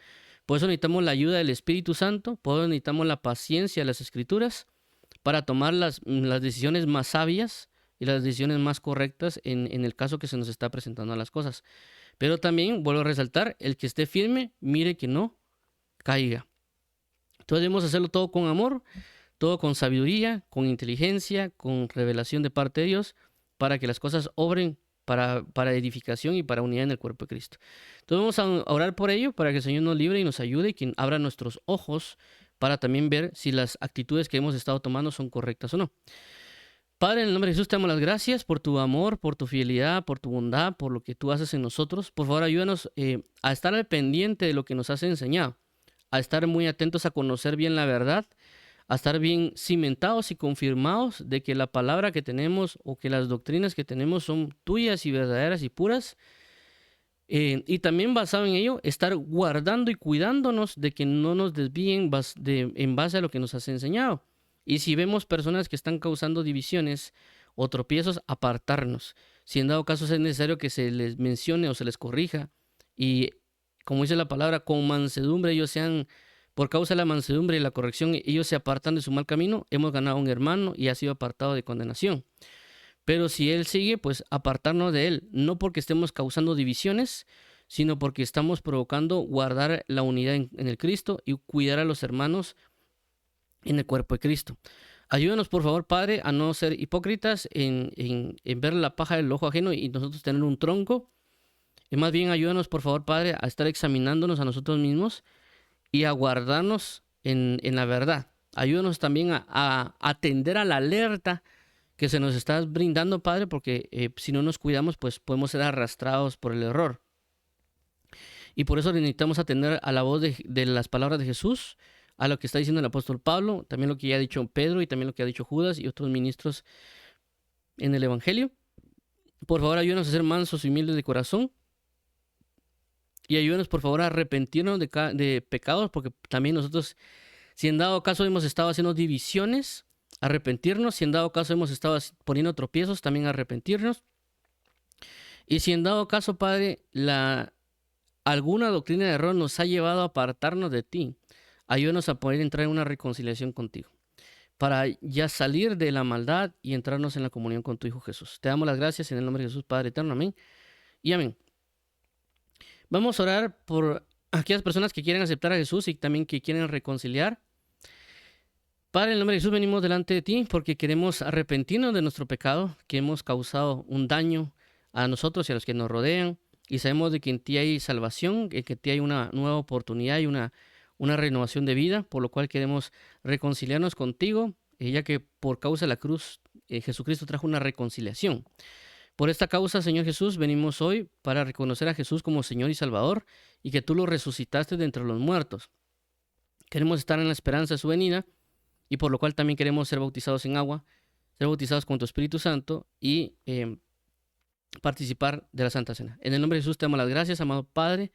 Por eso necesitamos la ayuda del Espíritu Santo, por eso necesitamos la paciencia de las Escrituras para tomar las decisiones más sabias y las decisiones más correctas en el caso que se nos está presentando las cosas. Pero también, vuelvo a resaltar, el que esté firme, mire que no caiga. Entonces debemos hacerlo todo con amor, todo con sabiduría, con inteligencia, con revelación de parte de Dios, para que las cosas obren para edificación y para unidad en el cuerpo de Cristo. Entonces vamos a orar por ello, para que el Señor nos libre y nos ayude y que abra nuestros ojos para también ver si las actitudes que hemos estado tomando son correctas o no. Padre, en el nombre de Jesús te damos las gracias por tu amor, por tu fidelidad, por tu bondad, por lo que tú haces en nosotros. Por favor, ayúdanos a estar al pendiente de lo que nos has enseñado, a estar muy atentos a conocer bien la verdad, a estar bien cimentados y confirmados de que la palabra que tenemos o que las doctrinas que tenemos son tuyas y verdaderas y puras. Y también basado en ello, estar guardando y cuidándonos de que no nos desvíen en base a lo que nos has enseñado. Y si vemos personas que están causando divisiones o tropiezos, apartarnos. Si en dado caso es necesario que se les mencione o se les corrija, y como dice la palabra, con mansedumbre ellos por causa de la mansedumbre y la corrección, ellos se apartan de su mal camino, hemos ganado un hermano y ha sido apartado de condenación. Pero si él sigue, pues apartarnos de él, no porque estemos causando divisiones, sino porque estamos provocando guardar la unidad en el Cristo y cuidar a los hermanos en el cuerpo de Cristo. Ayúdanos, por favor, Padre, a no ser hipócritas en ver la paja del ojo ajeno y nosotros tener un tronco. Y más bien, ayúdanos, por favor, Padre, a estar examinándonos a nosotros mismos y a guardarnos en la verdad. Ayúdanos también a atender a la alerta que se nos está brindando, Padre, porque si no nos cuidamos, pues podemos ser arrastrados por el error. Y por eso necesitamos atender a la voz de las palabras de Jesús, a lo que está diciendo el apóstol Pablo, también lo que ya ha dicho Pedro y también lo que ha dicho Judas y otros ministros en el Evangelio. Por favor, ayúdanos a ser mansos y humildes de corazón. Y ayúdanos, por favor, a arrepentirnos de pecados, porque también nosotros, si en dado caso hemos estado haciendo divisiones, arrepentirnos. Si en dado caso hemos estado poniendo tropiezos, también arrepentirnos. Y si en dado caso, Padre, alguna doctrina de error nos ha llevado a apartarnos de ti, ayúdanos a poder entrar en una reconciliación contigo, para ya salir de la maldad y entrarnos en la comunión con tu Hijo Jesús. Te damos las gracias en el nombre de Jesús, Padre eterno. Amén y amén. Vamos a orar por aquellas personas que quieren aceptar a Jesús y también que quieren reconciliar. Padre, en el nombre de Jesús venimos delante de ti porque queremos arrepentirnos de nuestro pecado, que hemos causado un daño a nosotros y a los que nos rodean. Y sabemos de que en ti hay salvación, que en ti hay una nueva oportunidad y una renovación de vida, por lo cual queremos reconciliarnos contigo, ya que por causa de la cruz Jesucristo trajo una reconciliación. Por esta causa, Señor Jesús, venimos hoy para reconocer a Jesús como Señor y Salvador y que tú lo resucitaste de entre los muertos. Queremos estar en la esperanza de su venida y por lo cual también queremos ser bautizados en agua, ser bautizados con tu Espíritu Santo y participar de la Santa Cena. En el nombre de Jesús te damos las gracias, amado Padre,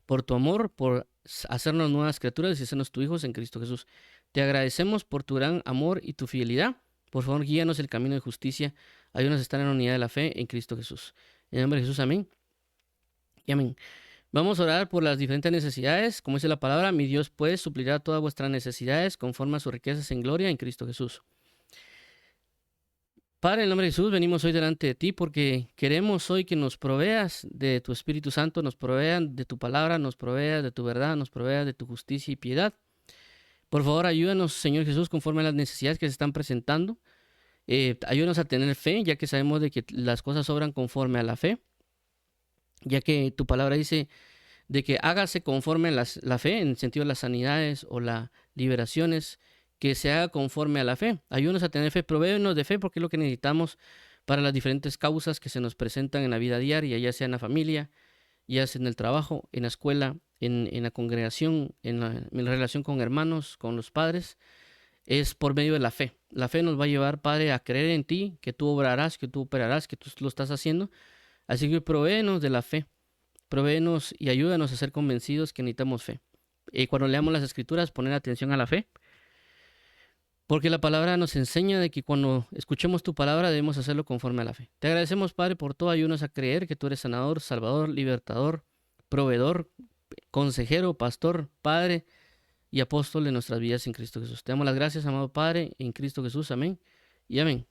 por tu amor, por hacernos nuevas criaturas y hacernos tus hijos en Cristo Jesús. Te agradecemos por tu gran amor y tu fidelidad. Por favor, guíanos el camino de justicia. Ayúdanos a estar en la unidad de la fe en Cristo Jesús. En el nombre de Jesús, amén. Y amén. Vamos a orar por las diferentes necesidades. Como dice la palabra, mi Dios pues suplirá todas vuestras necesidades conforme a sus riquezas en gloria en Cristo Jesús. Padre, en el nombre de Jesús, venimos hoy delante de ti porque queremos hoy que nos proveas de tu Espíritu Santo, nos proveas de tu palabra, nos proveas de tu verdad, nos proveas de tu justicia y piedad. Por favor, ayúdanos, Señor Jesús, conforme a las necesidades que se están presentando. Ayúdanos a tener fe, ya que sabemos de que las cosas obran conforme a la fe, ya que tu palabra dice de que hágase conforme a la fe, en el sentido de las sanidades o las liberaciones, que se haga conforme a la fe. Ayúdanos a tener fe, provéenos de fe, porque es lo que necesitamos para las diferentes causas que se nos presentan en la vida diaria, ya sea en la familia, ya sea en el trabajo, en la escuela, en la congregación, en la relación con hermanos, con los padres. Es por medio de la fe. La fe nos va a llevar, Padre, a creer en ti, que tú obrarás, que tú operarás, que tú lo estás haciendo. Así que provéenos de la fe. Provéenos y ayúdanos a ser convencidos que necesitamos fe. Y cuando leamos las escrituras, poner atención a la fe. Porque la palabra nos enseña de que cuando escuchemos tu palabra debemos hacerlo conforme a la fe. Te agradecemos, Padre, por todo. Ayúdanos a creer que tú eres sanador, salvador, libertador, proveedor, consejero, pastor, Padre y apóstol de nuestras vidas en Cristo Jesús. Te damos las gracias, amado Padre, en Cristo Jesús. Amén y amén.